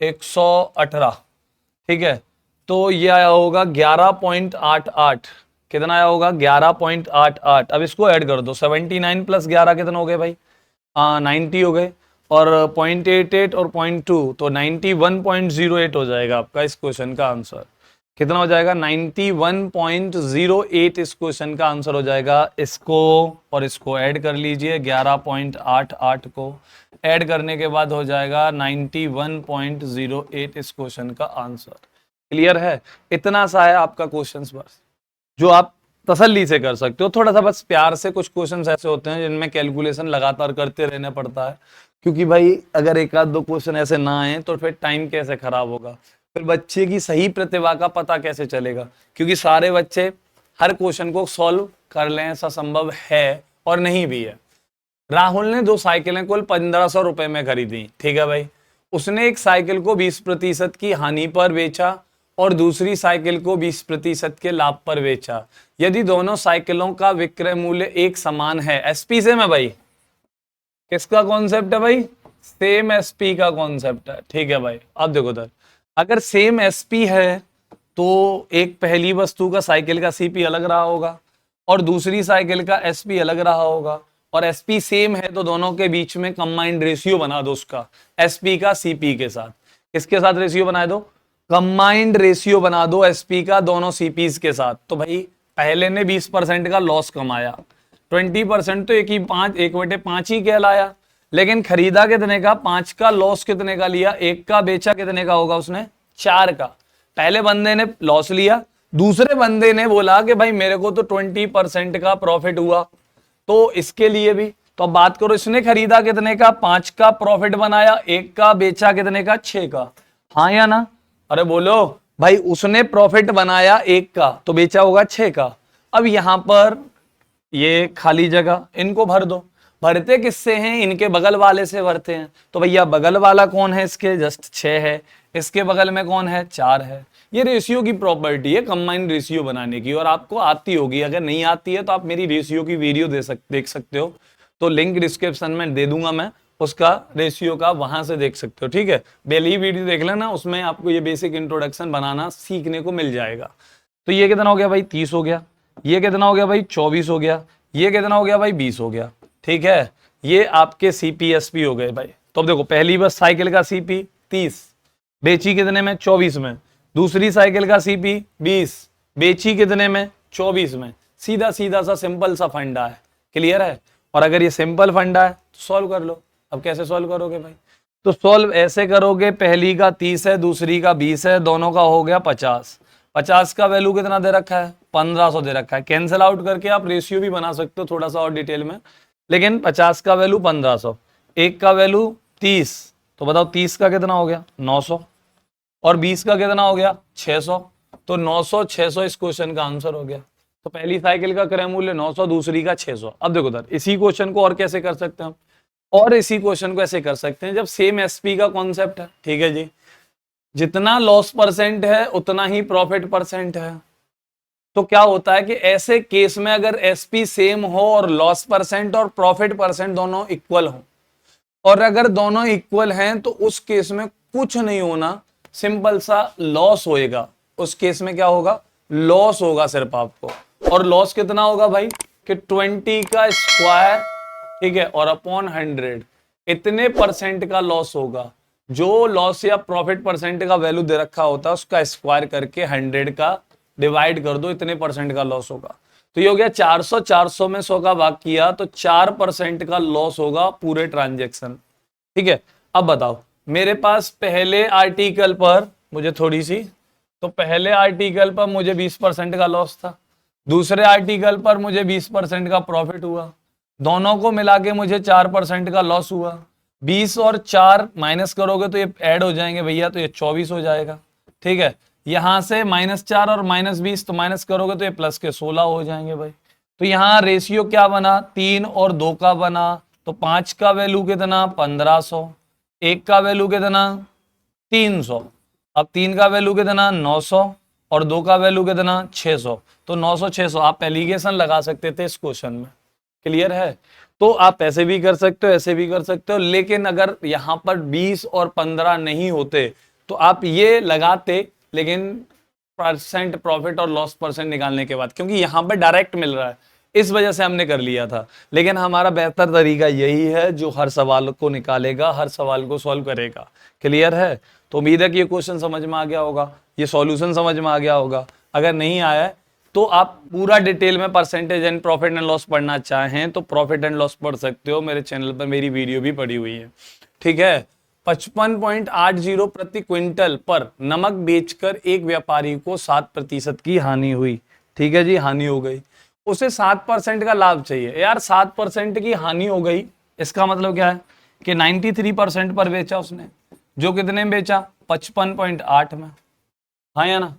118, ठीक है। तो ये आया होगा 11.88। कितना आया होगा? 11.88। अब इसको ऐड कर दो, 79 प्लस 11 कितना हो गए भाई? 90 हो गए, और 0.88 और 0.2, तो 91.08 हो जाएगा आपका इस क्वेश्चन का आंसर। कितना हो जाएगा? 91.08 इस क्वेश्चन का आंसर हो जाएगा। इसको और इसको ऐड कर लीजिए, 11.88 को ऐड करने के बाद हो जाएगा 91.08 इस क्वेश्चन का आंसर। क्लियर है? इतना सा है आपका क्वेश्चन, बस जो आप तसल्ली से कर सकते हो। थोड़ा सा बस प्यार से, कुछ क्वेश्चन ऐसे होते हैं जिनमें कैलकुलेशन लगातार करते रहना पड़ता है, क्योंकि भाई अगर एक आध दो क्वेश्चन ऐसे ना आए तो फिर टाइम कैसे खराब होगा, फिर बच्चे की सही प्रतिभा का पता कैसे चलेगा, क्योंकि सारे बच्चे हर क्वेश्चन को सॉल्व कर लें, ऐसा संभव है और नहीं भी है। राहुल ने 2 साइकिलें कुल 1500 रुपए में खरीदी, ठीक है भाई। उसने एक साइकिल को 20% की हानि पर बेचा और दूसरी साइकिल को 20% के लाभ पर बेचा। यदि दोनों साइकिलों का विक्रय मूल्य एक समान है, एसपी से मैं भाई, किसका कॉन्सेप्ट है भाई, सेम एसपी का कॉन्सेप्ट है, ठीक है भाई। अब देखो उधर, अगर सेम एसपी है तो एक पहली वस्तु का साइकिल का सीपी अलग रहा होगा और दूसरी साइकिल का एसपी अलग रहा होगा, और एसपी सेम है तो दोनों के बीच में कंबाइंड रेशियो बना दो उसका, एसपी का सीपी के साथ। किसके साथ रेशियो बना दो, कंबाइंड रेशियो बना दो एसपी का दोनों सीपीज के साथ। तो भाई पहले ने 20% का लॉस कमाया, 20% तो एक 1/5 ही कहलाया, लेकिन खरीदा कितने का, 5 का, लॉस कितने का लिया, 1 का, बेचा कितने का होगा उसने, 4 का। पहले बंदे ने लॉस लिया, दूसरे बंदे ने बोला कि भाई मेरे को तो 20% का प्रॉफिट हुआ, तो इसके लिए भी तो अब बात करो, इसने खरीदा कितने का, 5 का, प्रॉफिट बनाया 1 का, बेचा कितने का, 6 का, हाँ या ना, अरे बोलो भाई। उसने प्रॉफिट बनाया 1 का तो बेचा होगा 6 का। अब यहां पर ये खाली जगह इनको भर दो, भरते किससे हैं, इनके बगल वाले से भरते हैं। तो भैया बगल वाला कौन है, इसके जस्ट 6 है, इसके बगल में कौन है, 4 है। ये रेशियो की प्रॉपर्टी है कंबाइंड रेशियो बनाने की, और आपको आती होगी, अगर नहीं आती है तो आप मेरी रेशियो की वीडियो देख सकते हो, तो लिंक डिस्क्रिप्शन में दे दूंगा मैं, उसका रेशियो का वहां से देख सकते हो, ठीक है। पहली वीडियो देख लेना, उसमें आपको ये बेसिक इंट्रोडक्शन बनाना सीखने को मिल जाएगा। तो ये कितना हो गया भाई, 30 हो गया, ये कितना हो गया भाई, 24 हो गया, ये कितना हो गया भाई, 20 हो गया, ठीक है। ये आपके सीपीएसपी हो गए भाई। तो अब देखो, पहली बस साइकिल का सीपी 30, बेची कितने में, 24 में। दूसरी साइकिल का सीपी 20, बेची कितने में, 24 में। सीधा सीधा सा सिंपल सा फंडा है, क्लियर है। और अगर ये सिंपल फंडा है तो सॉल्व कर लो। अब कैसे सॉल्व करोगे भाई, तो सॉल्व ऐसे करोगे, पहली का 30 है, दूसरी का 20 है, दोनों का हो गया 50। 50 का वैल्यू कितना दे रखा है, 1500 दे रखा है। कैंसिल आउट करके आप रेशियो भी बना सकते हो थोड़ा सा और डिटेल में, लेकिन 50 का वैल्यू 1500, 1 का वैल्यू 30, तो बताओ 30 का कितना हो गया, 900, और 20 का कितना हो गया, 600। तो 900 600 इस क्वेश्चन का आंसर हो गया। तो पहली साइकिल का क्रय मूल्य 900, दूसरी का 600। अब देखो उधर, इसी क्वेश्चन को और कैसे कर सकते हैं हम, और इसी क्वेश्चन को ऐसे कर सकते हैं जब सेम एसपी का कॉन्सेप्ट है, ठीक है जी। जितना लॉस परसेंट है उतना ही प्रॉफिट परसेंट है। तो क्या होता है कि ऐसे केस में अगर एसपी सेम हो और लॉस परसेंट और प्रॉफिट परसेंट दोनों इक्वल हो, और अगर दोनों इक्वल हैं तो उस केस में कुछ नहीं होना, सिंपल सा लॉस होएगा। उस केस में क्या होगा, लॉस होगा सिर्फ आपको। और लॉस कितना होगा भाई, कि 20 का स्क्वायर, ठीक है, और अपॉन 100, इतने परसेंट का लॉस होगा। जो लॉस या प्रॉफिट परसेंट का वैल्यू दे रखा होता है उसका स्क्वायर करके 100 का डिवाइड कर दो, इतने परसेंट का लॉस होगा। तो ये हो गया 400, 400 में 100 का भाग किया तो 4% का लॉस होगा पूरे ट्रांजेक्शन, ठीक है। अब बताओ, मेरे पास पहले आर्टिकल पर मुझे थोड़ी सी, तो पहले आर्टिकल पर मुझे 20% का लॉस था, दूसरे आर्टिकल पर मुझे 20% का प्रॉफिट हुआ, दोनों को मिला के मुझे 4% का लॉस हुआ। 20 और 4 माइनस करोगे तो ये ऐड हो जाएंगे भैया, तो ये 24 हो जाएगा, ठीक है। यहां से -4 और -20 तो माइनस करोगे तो ये प्लस के 16 हो जाएंगे भाई। तो यहाँ रेशियो क्या बना, 3 और 2 का बना। तो 5 का वैल्यू कितना, 1500, 1 का वैल्यू कितना, 300, अब 3 का वैल्यू कितना, 900, और 2 का वैल्यू कितना, 600। तो 900 600 आप एलिगेशन लगा सकते थे इस क्वेश्चन में, क्लियर है। तो आप ऐसे भी कर सकते हो, ऐसे भी कर सकते हो, लेकिन अगर यहां पर 20 और 15 नहीं होते तो आप ये लगाते, लेकिन परसेंट प्रॉफिट और लॉस परसेंट निकालने के बाद, क्योंकि यहां पर डायरेक्ट मिल रहा है, इस वजह से हमने कर लिया था। लेकिन हमारा बेहतर तरीका यही है जो हर सवाल को निकालेगा, हर सवाल को सॉल्व करेगा, क्लियर है। तो उम्मीद है कि ये क्वेश्चन समझ में आ गया होगा, ये सॉल्यूशन समझ में आ गया होगा। अगर नहीं आया है तो आप पूरा डिटेल में percentage and profit and loss पढ़ना चाहें तो प्रॉफिट एंड लॉस पढ़ सकते हो, मेरे चैनल पर मेरी वीडियो भी पड़ी हुई है, ठीक है। 55.80 प्रति क्विंटल पर नमक बेचकर एक व्यापारी को 7% की हानि हुई, ठीक है जी, हानि हो गई। उसे 7% का लाभ चाहिए। यार 7% की हानि हो गई, इसका मतलब क्या है कि 93% पर बेचा उसने, जो कितने में बेचा, 55.8 में, हाँ या ना।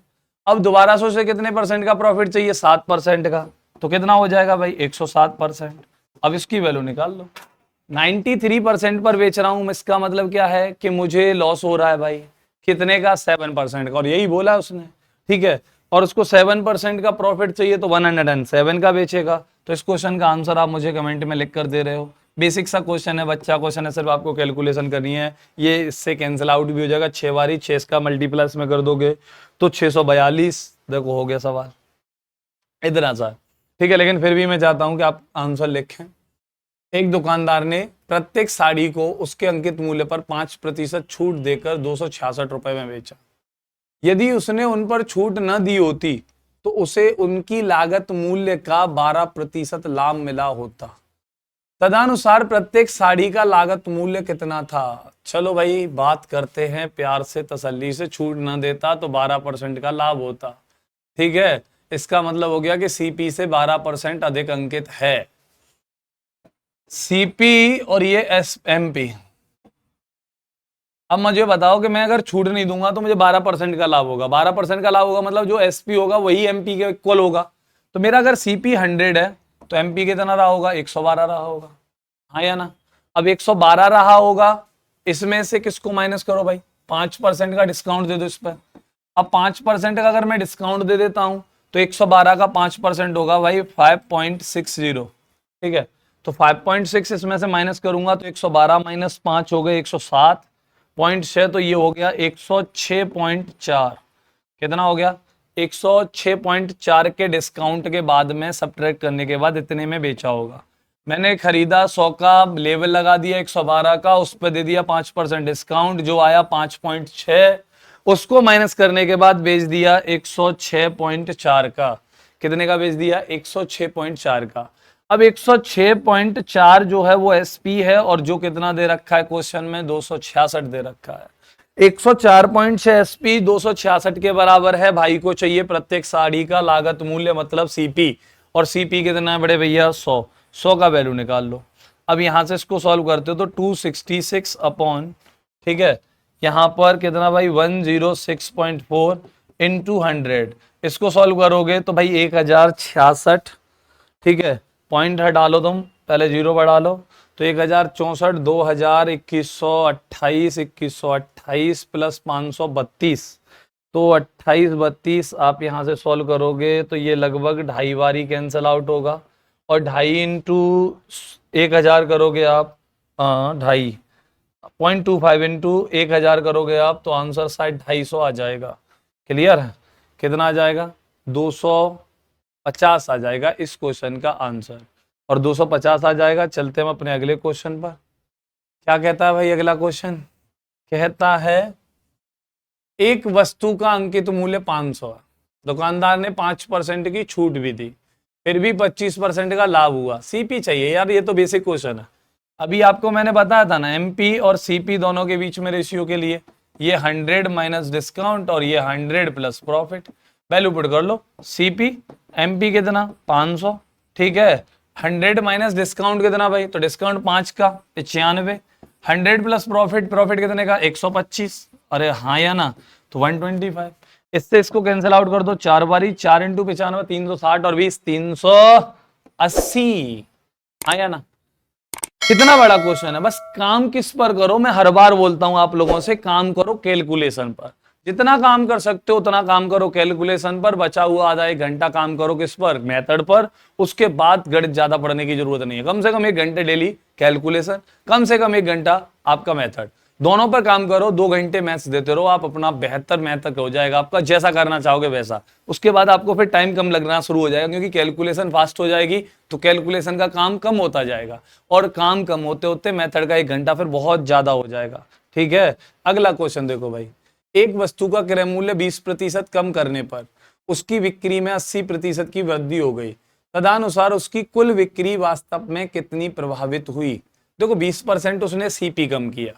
अब दोबारा से उसे कितने परसेंट का प्रॉफिट चाहिए, 7% का, तो कितना हो जाएगा भाई 107%। अब इसकी वैल्यू निकाल लो। 93% पर बेच रहा हूं, इसका मतलब क्या है कि मुझे लॉस हो रहा है भाई, कितने का, 7% का, और यही बोला उसने, ठीक है। और उसको 7% का प्रॉफिट चाहिए तो 107 का बेचेगा। तो इस क्वेश्चन का आंसर आप मुझे कमेंट में लिख कर दे रहे हो। बेसिक सा क्वेश्चन है, बच्चा क्वेश्चन है, सिर्फ आपको कैलकुलेशन करनी है। ये इससे कैंसिल आउट भी हो जाएगा, 6 बारी 6 का मल्टीप्लस में कर दोगे तो 642। देखो हो गया सवाल इतना सा, ठीक है। लेकिन फिर भी मैं चाहता हूं कि आप आंसर लिखें। एक दुकानदार ने प्रत्येक साड़ी को उसके अंकित मूल्य पर 5% छूट देकर 266 रुपए में बेचा। यदि उसने उन पर छूट न दी होती तो उसे उनकी लागत मूल्य का 12% लाभ मिला होता। तदनुसार प्रत्येक साड़ी का लागत मूल्य कितना था। चलो भाई बात करते हैं प्यार से, तसल्ली से। छूट न देता तो 12% का लाभ होता, ठीक है। इसका मतलब हो गया कि सीपी से 12% अधिक अंकित है, सीपी और ये एसएमपी। अब मुझे बताओ कि मैं अगर छूट नहीं दूंगा तो मुझे 12% का लाभ होगा। 12% का लाभ होगा मतलब जो एसपी होगा वही एमपी के इक्वल होगा। तो मेरा अगर सीपी 100 है तो एमपी कितना रहा होगा, 112 रहा होगा, हाँ या ना। अब 112 रहा होगा, इसमें से किसको माइनस करो भाई, 5% का डिस्काउंट दे दो इस पर। अब 5% का अगर मैं डिस्काउंट दे देता हूं तो 112 का 5% होगा भाई 5.60, ठीक है। तो 5.6 इसमें से माइनस करूंगा तो 112 माइनस 5 हो गए 107.6, तो ये हो गया 106.4। कितना हो गया, 106.4 के डिस्काउंट के बाद में सब्ट्रैक्ट करने के बाद इतने में बेचा होगा। मैंने खरीदा 100 का, लेवल लगा दिया 112 का, उस पर दे दिया 5% डिस्काउंट, जो आया 5.6, उसको माइनस करने के बाद बेच दिया 106.4 का। कितने का बेच दिया, 106.4 का। अब 106.4 जो है वो एसपी है, और जो कितना दे रखा है क्वेश्चन में, 266 दे रखा है। 104.6 एसपी 266 के बराबर है। भाई को चाहिए प्रत्येक साड़ी का लागत मूल्य मतलब सीपी, और सीपी कितना है बड़े भैया, 100 का वैल्यू निकाल लो। अब यहां से इसको सॉल्व करते हो तो 266 अपॉन, ठीक है, यहां पर कितना भाई 106.4 इंटू 100, इसको सॉल्व करोगे तो भाई 1066, ठीक है। पॉइंट हटा लो तुम, पहले जीरो बढ़ा लो, तो 1064, 2000, 2128, 2128 प्लस 532, तो 28 32 आप यहां से सॉल्व करोगे तो ये लगभग 2.5 बारी कैंसल आउट होगा, और 2.5 इंटू 1000 करोगे आप, 2.5 0.25 इंटू 1000 करोगे आप तो आंसर शायद 250 आ जाएगा। क्लियर है, कितना आ जाएगा, 250 आ जाएगा इस क्वेश्चन का आंसर, और 250 आ जाएगा। चलते हम अपने अगले क्वेश्चन पर। क्या कहता है भाई अगला क्वेश्चन, कहता है एक वस्तु का अंकित मूल्य 500 है, दुकानदार ने 5% की छूट भी दी, फिर भी 25% का लाभ हुआ। सीपी चाहिए यार, ये तो बेसिक क्वेश्चन है। अभी आपको मैंने बताया था ना एमपी और सीपी दोनों के बीच में रेशियो के लिए, ये 100 माइनस डिस्काउंट और ये 100 प्लस प्रॉफिट। वैल्यू पुट कर लो, सीपी एमपी कितना 500, ठीक है। 100 माइनस डिस्काउंट कितना भाई, तो डिस्काउंट 5 का 95, 100 प्लस प्रॉफिट, प्रॉफिट कितने का 125, अरे हाँ या ना, तो 125। इससे इसको कैंसिल आउट कर दो 4 बारी, 4 इंटू 95 360 और 20 380, हाँ या ना। कितना बड़ा क्वेश्चन है, बस काम किस पर करो, मैं हर बार बोलता हूं आप लोगों से, काम करो कैलकुलेशन पर। जितना काम कर सकते हो उतना काम करो कैलकुलेशन पर, बचा हुआ आधा 1 घंटा काम करो किस पर, मेथड पर। उसके बाद गणित ज्यादा पढ़ने की जरूरत नहीं है, कम से कम 1 घंटे डेली कैलकुलेशन, कम से कम 1 घंटा आपका मेथड, दोनों पर काम करो। 2 घंटे मैथ्स देते रहो आप, अपना बेहतर मैथ तक हो जाएगा आपका, जैसा करना चाहोगे वैसा। उसके बाद आपको फिर टाइम कम लगना शुरू हो जाएगा, क्योंकि कैलकुलेशन फास्ट हो जाएगी तो कैलकुलेशन का काम कम होता जाएगा, और काम कम होते होते मेथड का 1 घंटा फिर बहुत ज्यादा हो जाएगा, ठीक है। अगला क्वेश्चन देखो भाई, एक वस्तु का क्रय मूल्य 20% कम करने पर उसकी बिक्री में 80% की वृद्धि हो गई, तदनुसार उसकी कुल बिक्री वास्तव में कितनी प्रभावित हुई। देखो 20% उसने सीपी कम किया,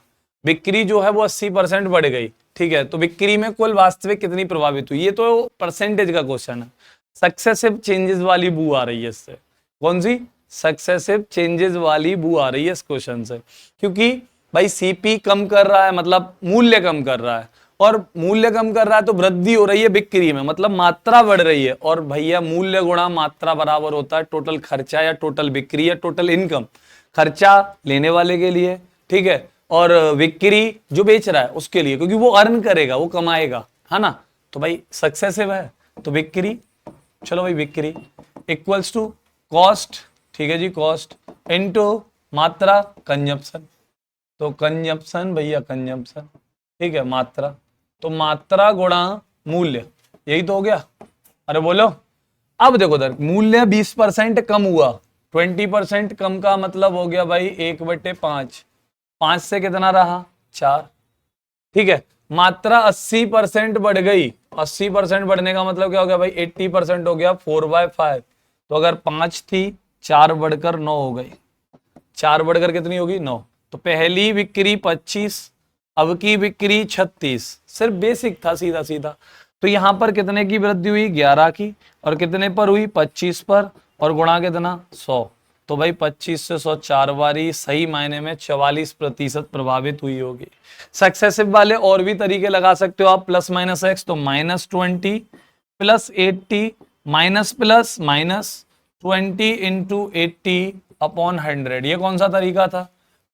बिक्री जो है वो 80% बढ़ गई, ठीक है। तो बिक्री में कुल वास्तविक कितनी प्रभावित हुई, ये तो परसेंटेज का क्वेश्चन है। सक्सेसिव चेंजेस वाली बू आ रही है इससे, कौन सी, सक्सेसिव चेंजेस वाली बू आ रही है इस क्वेश्चन से, क्योंकि भाई सीपी कम कर रहा है मतलब मूल्य कम कर रहा है, और मूल्य कम कर रहा है तो वृद्धि हो रही है बिक्री में, मतलब मात्रा बढ़ रही है। और भैया मूल्य गुणा मात्रा बराबर होता है टोटल खर्चा या टोटल बिक्री या टोटल इनकम। खर्चा लेने वाले के लिए, ठीक है, और बिक्री जो बेच रहा है उसके लिए, क्योंकि वो अर्न करेगा, वो कमाएगा, है ना। तो भाई सक्सेसिव है तो बिक्री, चलो भाई बिक्री इक्वल्स टू कॉस्ट, ठीक है जी, कॉस्ट इनटू मात्रा कंजप्शन। तो कंजप्शन भैया कंजप्शन, ठीक है, मात्रा, तो मात्रा गुणा मूल्य, यही तो हो गया। अरे बोलो, अब देखो उधर मूल्य 20% कम हुआ, 20% कम का मतलब हो गया भाई 1/5, 5 से कितना रहा 4, ठीक है। मात्रा 80% बढ़ गई, 80% बढ़ने का मतलब क्या हो गया भाई 80% हो गया 4/5। तो अगर 5 थी 4 बढ़कर 9 हो गई, 4 बढ़कर कितनी होगी 9। तो पहली बिक्री 25, अब की बिक्री 36, सिर्फ बेसिक था सीधा सीधा। तो यहां पर कितने की वृद्धि हुई 11 की, और कितने पर हुई 25 पर, और गुणा कितना 100। तो भाई 25 से 100 4 बारी, सही मायने में 44% प्रभावित हुई होगी। सक्सेसिव वाले और भी तरीके लगा सकते हो आप, प्लस माइनस एक्स, तो -20 plus 80 minus plus minus 20 into 80 upon 100। ये कौन सा तरीका था,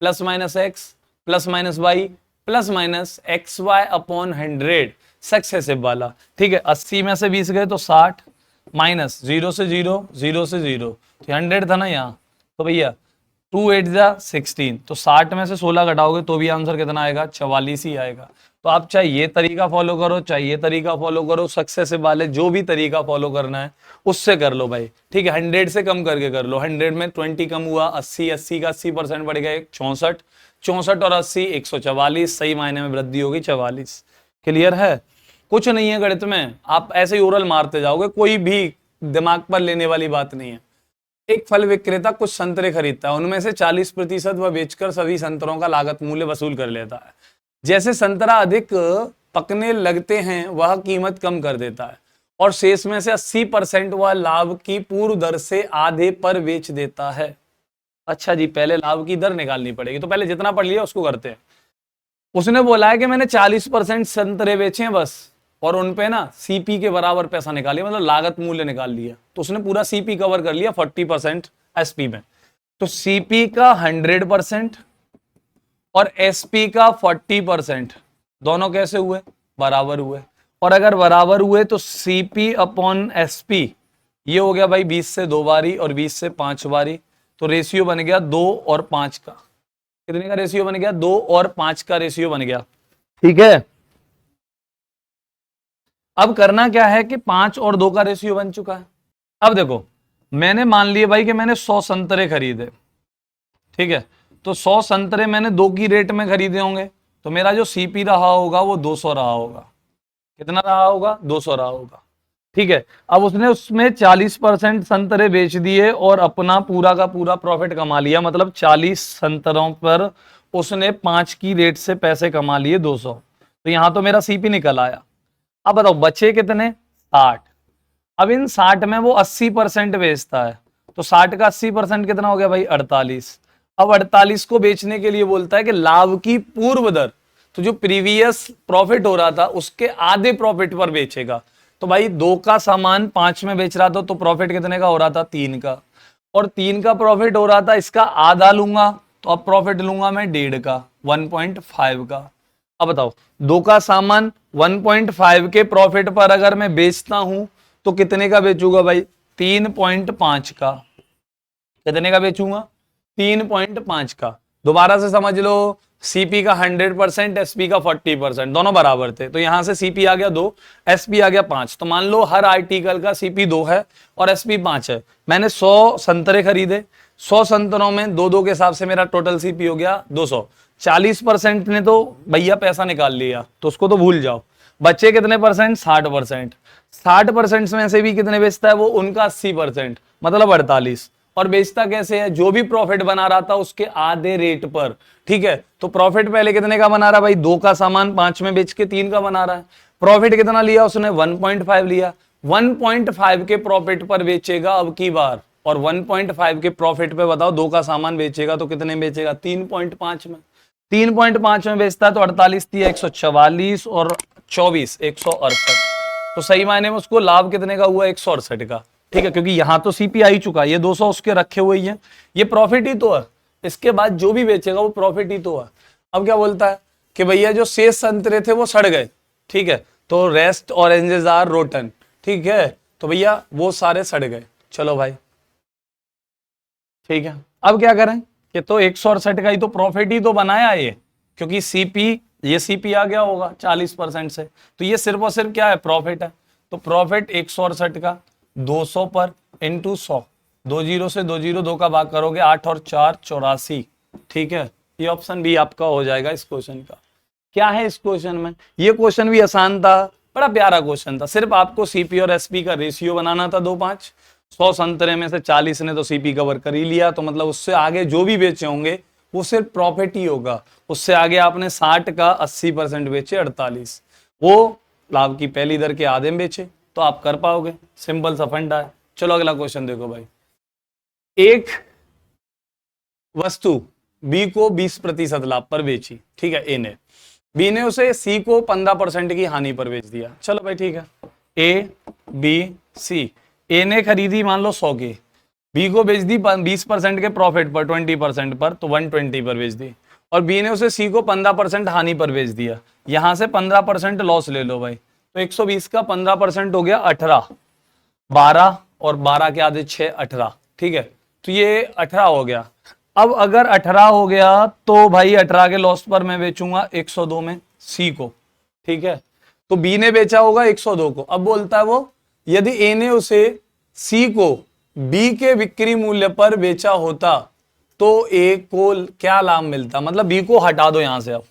plus minus x plus minus y plus minus x y upon 100, successive वाला, ठीक है। 80 में से 20 गए तो 60, माइनस 0 से 0, 0 से 0, तो 100 था ना यहाँ, तो भैया 2 8 जा 16, तो 60 में से 16 घटाओगे तो भी आंसर कितना आएगा 44 ही आएगा। तो आप चाहे ये तरीका फॉलो करो, चाहे ये तरीका फॉलो करो, सक्सेसिव वाले जो भी तरीका फॉलो करना है उससे कर लो भाई, ठीक है। 100 से कम करके कर लो, 100 में 20 कम हुआ, 80, 80 का 80% बढ़ गया 64, 64 और 80 144, सही मायने में वृद्धि होगी 44। क्लियर है, कुछ नहीं है गणित में, आप ऐसे ही ओरल मारते जाओगे, कोई भी दिमाग पर लेने वाली बात नहीं है। एक फल विक्रेता कुछ संतरे खरीदता है, उनमें से 40% वह बेचकर सभी संतरों का लागत मूल्य वसूल कर लेता है। जैसे संतरा अधिक पकने लगते हैं वह कीमत कम कर देता है, और शेष में से 80% वह लाभ की पूर्व दर से आधे पर बेच देता है। अच्छा जी, पहले लाभ की दर निकालनी पड़ेगी, तो पहले जितना पढ़ लिया उसको करते हैं। उसने बोला है कि मैंने 40% संतरे बेचे हैं बस, और उनपे ना सीपी के बराबर पैसा निकालिए, मतलब लागत मूल्य निकाल लिया, तो उसने पूरा सीपी कवर कर लिया 40% एसपी में। तो सीपी का 100% और एसपी का 40%, दोनों कैसे हुए, बराबर हुए। और अगर बराबर हुए तो सीपी अपॉन एसपी, ये हो गया भाई 20 से 2 बारी और 20 से 5 बारी, तो रेशियो बन गया 2 और 5 का। कितने का रेशियो बन गया, 2 और 5 का रेशियो बन गया, ठीक है। अब करना क्या है कि 5 और 2 का रेशियो बन चुका है। अब देखो, मैंने मान लिया भाई कि मैंने 100 संतरे खरीदे, ठीक है, तो 100 संतरे मैंने 2 की रेट में खरीदे होंगे, तो मेरा जो सीपी रहा होगा वो 200 रहा होगा। कितना रहा होगा, 200 रहा होगा, ठीक है। अब उसने उसमें 40% संतरे बेच दिए और अपना पूरा का पूरा प्रॉफिट कमा लिया, मतलब 40 संतरों पर उसने 5 की रेट से पैसे कमा लिए 200। तो यहां तो मेरा सीपी निकल आया। अब बताओ बचे कितने, 60। अब इन 60 में वो 80% बेचता है, तो 60 का 80% कितना हो गया भाई 48। अब 48 को बेचने के लिए बोलता है कि लाभ की पूर्व दर, तो जो प्रीवियस प्रॉफिट हो रहा था उसके आधे प्रॉफिट पर बेचेगा। तो भाई 2 का सामान 5 में बेच रहा था, तो प्रॉफिट कितने का हो रहा था 3 का, और 3 का प्रॉफिट हो रहा था, इसका आधा लूंगा तो अब प्रॉफिट लूंगा मैं 1.5 का, 1.5 का। अब बताओ 2 का सामान 1.5 के प्रॉफिट पर अगर मैं बेचता हूं तो कितने का बेचूंगा भाई, 3.5 का। कितने का बेचूंगा, 3.5 का। दोबारा से समझ लो, सीपी का 100%, एसपी का 40%, दोनों बराबर थे, तो यहां से सीपी आ गया 2, एसपी आ गया 5। तो मान लो हर आर्टिकल का सीपी 2 है और एसपी 5 है। मैंने 100 संतरे खरीदे, 100 संतरों में 2-2 के हिसाब से मेरा टोटल सीपी हो गया 200। 40% ने तो भैया पैसा निकाल लिया, तो उसको तो भूल जाओ। बच्चे कितने परसेंट, 60%। 60% में से भी कितने बेचता है वो, उनका 80%, मतलब 48। और बेचता कैसे है, जो भी प्रॉफिट बना रहा था उसके आधे रेट पर, ठीक है। तो प्रॉफिट पहले कितने का बना रहा भाई, 2 का सामान 5 में बेच के 3 का बना रहा है। प्रॉफिट कितना लिया उसने, 1.5 लिया। 1.5 के प्रॉफिट पर बेचेगा अब की बार, और 1.5 के प्रॉफिट पे बताओ 2 का सामान बेचेगा तो कितने बेचेगा, 3.5 में। 3.5 में बेचता है तो 48 थी 144 और 24 168। तो सही मायने में उसको लाभ कितने का हुआ 168 का। ठीक है, क्योंकि यहां तो सीपी आ ही चुका है, ये 200 उसके रखे हुए ही है, ये प्रॉफिट ही तो है। इसके बाद जो भी बेचेगा वो प्रॉफिट ही तो है। अब क्या बोलता है कि भैया जो शेष संतरे थे वो सड़ गए। ठीक है, तो रेस्ट ऑरेंजेस आर रोटन। ठीक है, तो भैया वो सारे सड़ गए। चलो भाई ठीक है, अब क्या करें कि तो 168 का ही तो प्रॉफिट ही तो बनाया ये, क्योंकि सीपी ये सीपी आ गया होगा 40% से, तो ये सिर्फ और सिर्फ क्या है प्रॉफिट है। तो प्रॉफिट 168 का 200 पर इंटू 100, 20 से 20 2 का भाग करोगे 8 और 4 84। ठीक है, ये ऑप्शन भी आपका हो जाएगा इस क्वेश्चन का। क्या है इस क्वेश्चन में, ये क्वेश्चन भी आसान था, बड़ा प्यारा क्वेश्चन था। सिर्फ आपको सीपी और एसपी का रेशियो बनाना था 2:5। 100 संतरे में से 40 ने तो सीपी कवर कर ही लिया, तो मतलब उससे आगे जो भी बेचे होंगे वो सिर्फ प्रॉफिट ही होगा। उससे आगे आपने 60 का 80% बेचे 48, वो लाभ की पहली दर के आधे में बेचे, तो आप कर पाओगे। सिंपल सा फंडा है। चलो अगला क्वेश्चन देखो भाई। एक वस्तु बी को 20% लाभ पर बेची। ठीक है, ए ने, बी ने उसे सी को 15% की हानि पर बेच दिया। चलो भाई ठीक है, ए बी सी, ए ने खरीदी मान लो 100 की, बी को बेच दी 20% के प्रॉफिट पर, 20% पर, तो 120 पर बेच दी, और बी ने उसे सी को 15% हानि पर बेच दिया। यहां से 15% लॉस ले लो भाई, तो 120 का 15% हो गया 18, 12 और 12 के आधे 6 18। ठीक है, तो ये 18 हो गया। अब अगर 18 हो गया तो भाई 18 के लॉस पर मैं बेचूंगा 102 में सी को। ठीक है, तो बी ने बेचा होगा 102 को। अब बोलता है वो यदि ए ने उसे सी को बी के बिक्री मूल्य पर बेचा होता तो ए को क्या लाभ मिलता, मतलब बी को हटा दो यहां से अब।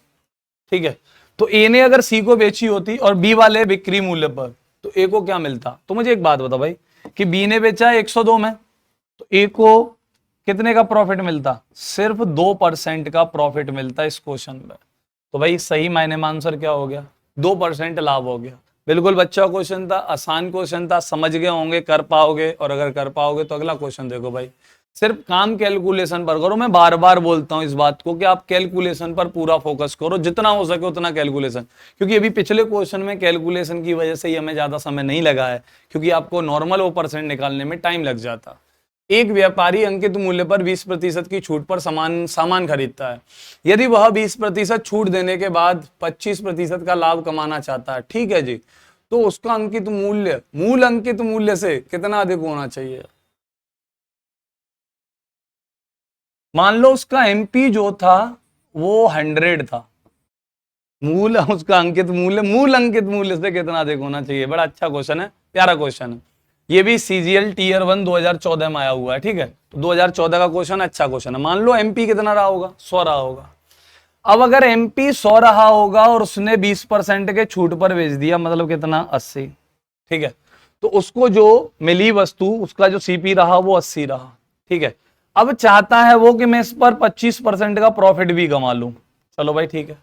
ठीक है, तो ए ने अगर सी को बेची होती और बी वाले बिक्री मूल्य पर, तो ए को क्या मिलता। तो मुझे एक बात बताओ भाई कि बी ने बेचा 102 में, तो ए को कितने का प्रॉफिट मिलता, सिर्फ 2% का प्रॉफिट मिलता इस क्वेश्चन में। तो भाई सही मायने में आंसर क्या हो गया, 2% लाभ हो गया। बिल्कुल बच्चा क्वेश्चन था, आसान क्वेश्चन था, समझ गए होंगे, कर पाओगे, और अगर कर पाओगे तो अगला क्वेश्चन देखो भाई। सिर्फ काम कैलकुलेशन पर करो। मैं बार बार बोलता हूं इस बात को कि आप कैलकुलेशन पर पूरा फोकस करो, जितना हो सके उतना कैलकुलेशन, क्योंकि अभी पिछले क्वेश्चन में कैलकुलेशन की वजह से ही हमें ज्यादा समय नहीं लगा है, क्योंकि आपको नॉर्मल वो परसेंट निकालने में टाइम लग जाता। एक व्यापारी अंकित मूल्य पर 20% की छूट पर सामान खरीदता है। यदि वह 20% छूट देने के बाद 25% का लाभ कमाना चाहता है, ठीक है जी, तो उसका अंकित मूल्य मूल अंकित मूल्य से कितना अधिक होना चाहिए। मान लो उसका एमपी जो था वो 100 था, मूल उसका अंकित मूल्य मूल अंकित मूल्य से कितना अधिक होना चाहिए। बड़ा अच्छा क्वेश्चन है, प्यारा क्वेश्चन है। ये भी सीजीएल टीयर 1 2014 में आया हुआ है। ठीक है, तो 2014 का क्वेश्चन अच्छा क्वेश्चन है। मान लो एमपी कितना रहा होगा, 100 रहा होगा। अब अगर एमपी 100 रहा होगा और उसने 20% के छूट पर बेच दिया, मतलब कितना 80। ठीक है, तो उसको जो मिली वस्तु उसका जो सीपी रहा वो 80 रहा। ठीक है, अब चाहता है वो कि मैं इस पर 25% का प्रॉफिट भी कमा लूं। चलो भाई ठीक है,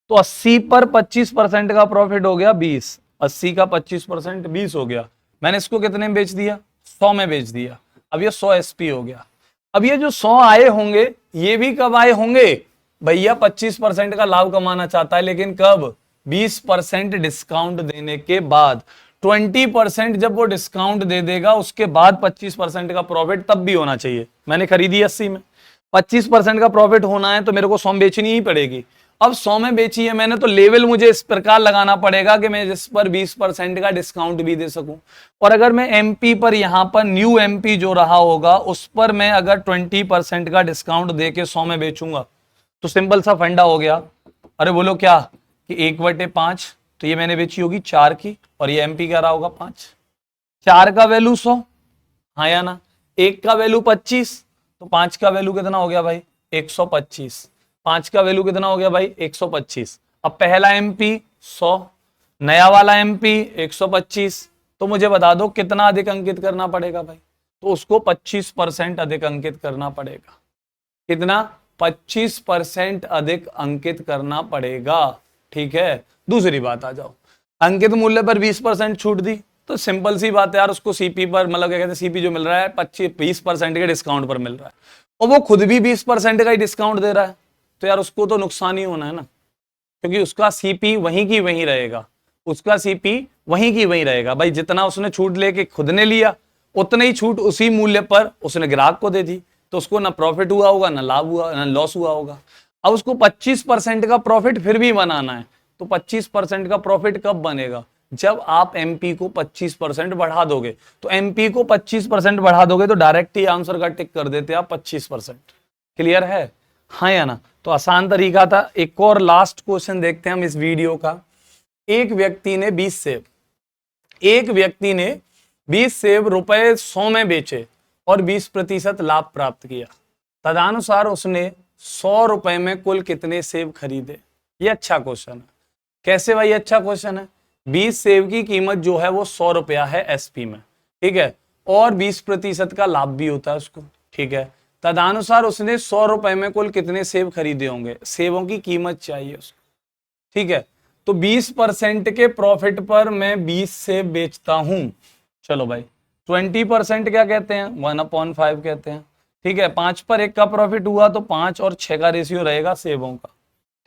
तो 80 पर 25% का प्रॉफिट हो गया 20, 80 का 25% 20 हो गया। मैंने इसको कितने में बेच दिया, 100 में बेच दिया। अब ये 100 एसपी हो गया। अब ये जो 100 आए होंगे ये भी कब आए होंगे भैया, 25% का लाभ कमाना चाहता है, लेकिन कब, 20% डिस्काउंट देने के बाद। 20% जब वो डिस्काउंट दे देगा उसके बाद 25% का प्रॉफिट तब भी होना चाहिए। मैंने खरीदी 80 में, 25% का प्रॉफिट होना है तो मेरे को 100 बेचनी ही पड़ेगी। अब 100 में बेची है मैंने, तो लेवल मुझे इस प्रकार लगाना पड़ेगा कि मैं जिस पर 20% का डिस्काउंट भी दे सकूं। और अगर मैं एमपी पर, यहां पर न्यू एमपी जो रहा होगा उस पर मैं अगर 20% का डिस्काउंट दे के 100 में बेचूंगा, तो सिंपल सा फंडा हो गया। अरे बोलो क्या कि 1/5, तो ये मैंने बेची होगी 4 की, और ये एमपी क्या रहा होगा 5। 4 का वैल्यू 100, हाँ या ना, 1 का वैल्यू 25, तो 5 का वैल्यू कितना हो गया भाई 125। 5 का वैल्यू कितना हो गया भाई 125। अब पहला एमपी 100, नया वाला एमपी 125, तो मुझे बता दो कितना अधिक अंकित करना पड़ेगा भाई, तो उसको 25% अधिक अंकित करना पड़ेगा। कितना, 25% अधिक अंकित करना पड़ेगा। ठीक है, दूसरी बात आ जाओ, अंकित मूल्य पर 20% छूट दी, तो सिंपल सी बात है यार, उसको सीपी पर, मतलब क्या कहते हैं, सीपी जो मिल रहा है 20% के डिस्काउंट पर मिल रहा है, और वो खुद भी 20% का ही डिस्काउंट दे रहा है। तो यार उसको तो नुकसान ही होना है ना, क्योंकि उसका सीपी वहीं की वहीं रहेगा, उसका सीपी वहीं की वहीं रहेगा। भाई जितना उसने छूट लेके खुद ने लिया, उतनी ही छूट उसी मूल्य पर उसने ग्राहक को दे दी, तो उसको ना प्रॉफिट हुआ होगा, ना लाभ हुआ, ना लॉस हुआ होगा। अब उसको 25% का प्रॉफिट फिर भी बनाना है, तो 25% का प्रॉफिट कब बनेगा? जब आप एमपी को 25% बढ़ा दोगे। तो एमपी को 25% बढ़ा दोगे तो डायरेक्ट ही आंसर का टिक कर देते आप 25%। क्लियर है? हाँ या ना? तो आसान तरीका था। एक और लास्ट क्वेश्चन देखते हैं हम इस वीडियो का। एक व्यक्ति ने 20 सेब, एक व्यक्ति ने 20 सेब रुपए 100 में बेचे और 20% लाभ प्राप्त किया। तदनुसार उसने 100 रुपए में कुल कितने सेब खरीदे? ये अच्छा क्वेश्चन है। कैसे भाई अच्छा क्वेश्चन है? 20 सेब की कीमत जो है वो 100 रुपया है एसपी में, ठीक है, और 20% का लाभ भी होता है उसको, ठीक है। तदनुसार उसने 100 रुपए में कुल कितने सेब खरीदे होंगे? सेबों की कीमत चाहिए उसको, ठीक है। तो 20% के प्रॉफिट पर मैं 20 सेब बेचता हूं। चलो भाई 20% क्या कहते हैं? 1/5 कहते हैं, ठीक है। 5 पर 1 का प्रॉफिट हुआ तो 5 और 6 का रेशियो रहेगा सेबों का,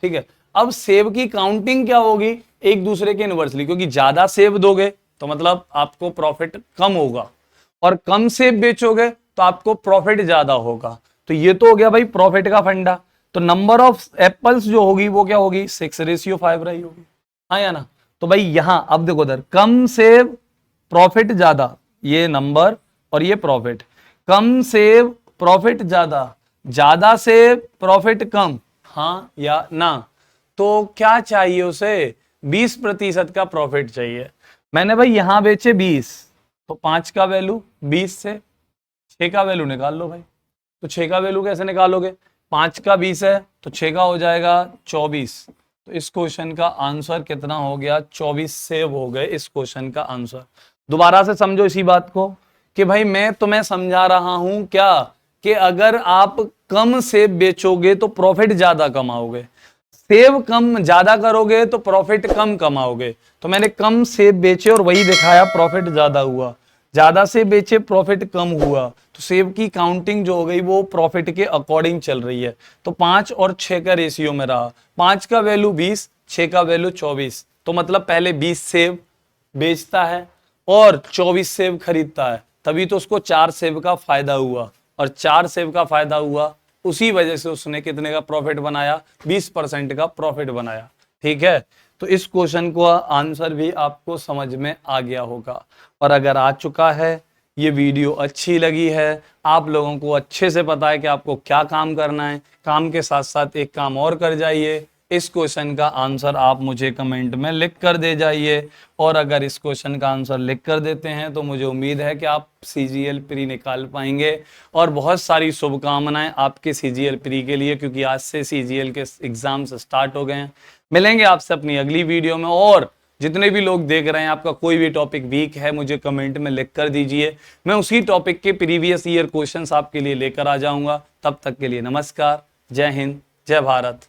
ठीक है। अब सेब की काउंटिंग क्या होगी? एक दूसरे के इनवर्सली, क्योंकि ज्यादा सेब दोगे तो मतलब आपको प्रॉफिट कम होगा, और कम सेब बेचोगे तो आपको प्रॉफिट ज्यादा होगा। तो ये तो हो गया भाई प्रॉफिट का फंडा। तो नंबर ऑफ एप्पल्स जो होगी वो क्या होगी? 6:5 रही होगी, हाँ या ना? तो भाई यहां अब देखो उधर कम सेब प्रॉफिट ज्यादा, ये नंबर और ये प्रॉफिट। कम सेब प्रॉफिट ज्यादा, ज्यादा सेब प्रॉफिट कम, हाँ या ना? तो क्या चाहिए उसे? 20% का प्रॉफिट चाहिए। मैंने भाई यहां बेचे 20, तो 5 का वैल्यू 20 से 6 का वैल्यू निकाल लो भाई। तो 6 का वैल्यू कैसे निकालोगे? 5 का 20 है तो 6 का हो जाएगा 24। तो इस क्वेश्चन का आंसर कितना हो गया? 24 सेब हो गए इस क्वेश्चन का आंसर। दोबारा से समझो इसी बात को कि भाई मैं तुम्हें समझा रहा हूं क्या, कि अगर आप कम सेब बेचोगे तो प्रॉफिट ज्यादा कमाओगे, सेब कम ज्यादा करोगे तो प्रॉफिट कम कमाओगे। तो मैंने कम सेब बेचे और वही दिखाया, प्रॉफिट ज्यादा हुआ। ज्यादा सेब बेचे प्रॉफिट कम हुआ, तो सेब की काउंटिंग जो हो गई वो प्रॉफिट के अकॉर्डिंग चल रही है। तो 5 और 6 का रेशियो में रहा। 5 का वैल्यू 20, 6 का वैल्यू 24। तो मतलब पहले 20 सेब बेचता है और 24 सेब खरीदता है, तभी तो उसको 4 सेब का फायदा हुआ, और 4 सेब का फायदा हुआ, उसी वजह से उसने कितने का प्रॉफिट बनाया? 20% का प्रॉफिट बनाया, ठीक है। तो इस क्वेश्चन को आंसर भी आपको समझ में आ गया होगा। और अगर आ चुका है, ये वीडियो अच्छी लगी है, आप लोगों को अच्छे से पता है कि आपको क्या काम करना है, काम के साथ साथ एक काम और कर जाइए, इस क्वेश्चन का आंसर आप मुझे कमेंट में लिख कर दे जाइए। और अगर इस क्वेश्चन का आंसर लिख कर देते हैं तो मुझे उम्मीद है कि आप सीजीएल प्री निकाल पाएंगे। और बहुत सारी शुभकामनाएं आपके सीजीएल प्री के लिए, क्योंकि आज से सीजीएल के एग्जाम्स स्टार्ट हो गए हैं। मिलेंगे आपसे अपनी अगली वीडियो में। और जितने भी लोग देख रहे हैं, आपका कोई भी टॉपिक वीक है, मुझे कमेंट में लिख कर दीजिए, मैं उसी टॉपिक के प्रीवियस ईयर क्वेश्चंस आपके लिए लेकर आ जाऊंगा। तब तक के लिए नमस्कार, जय हिंद, जय भारत।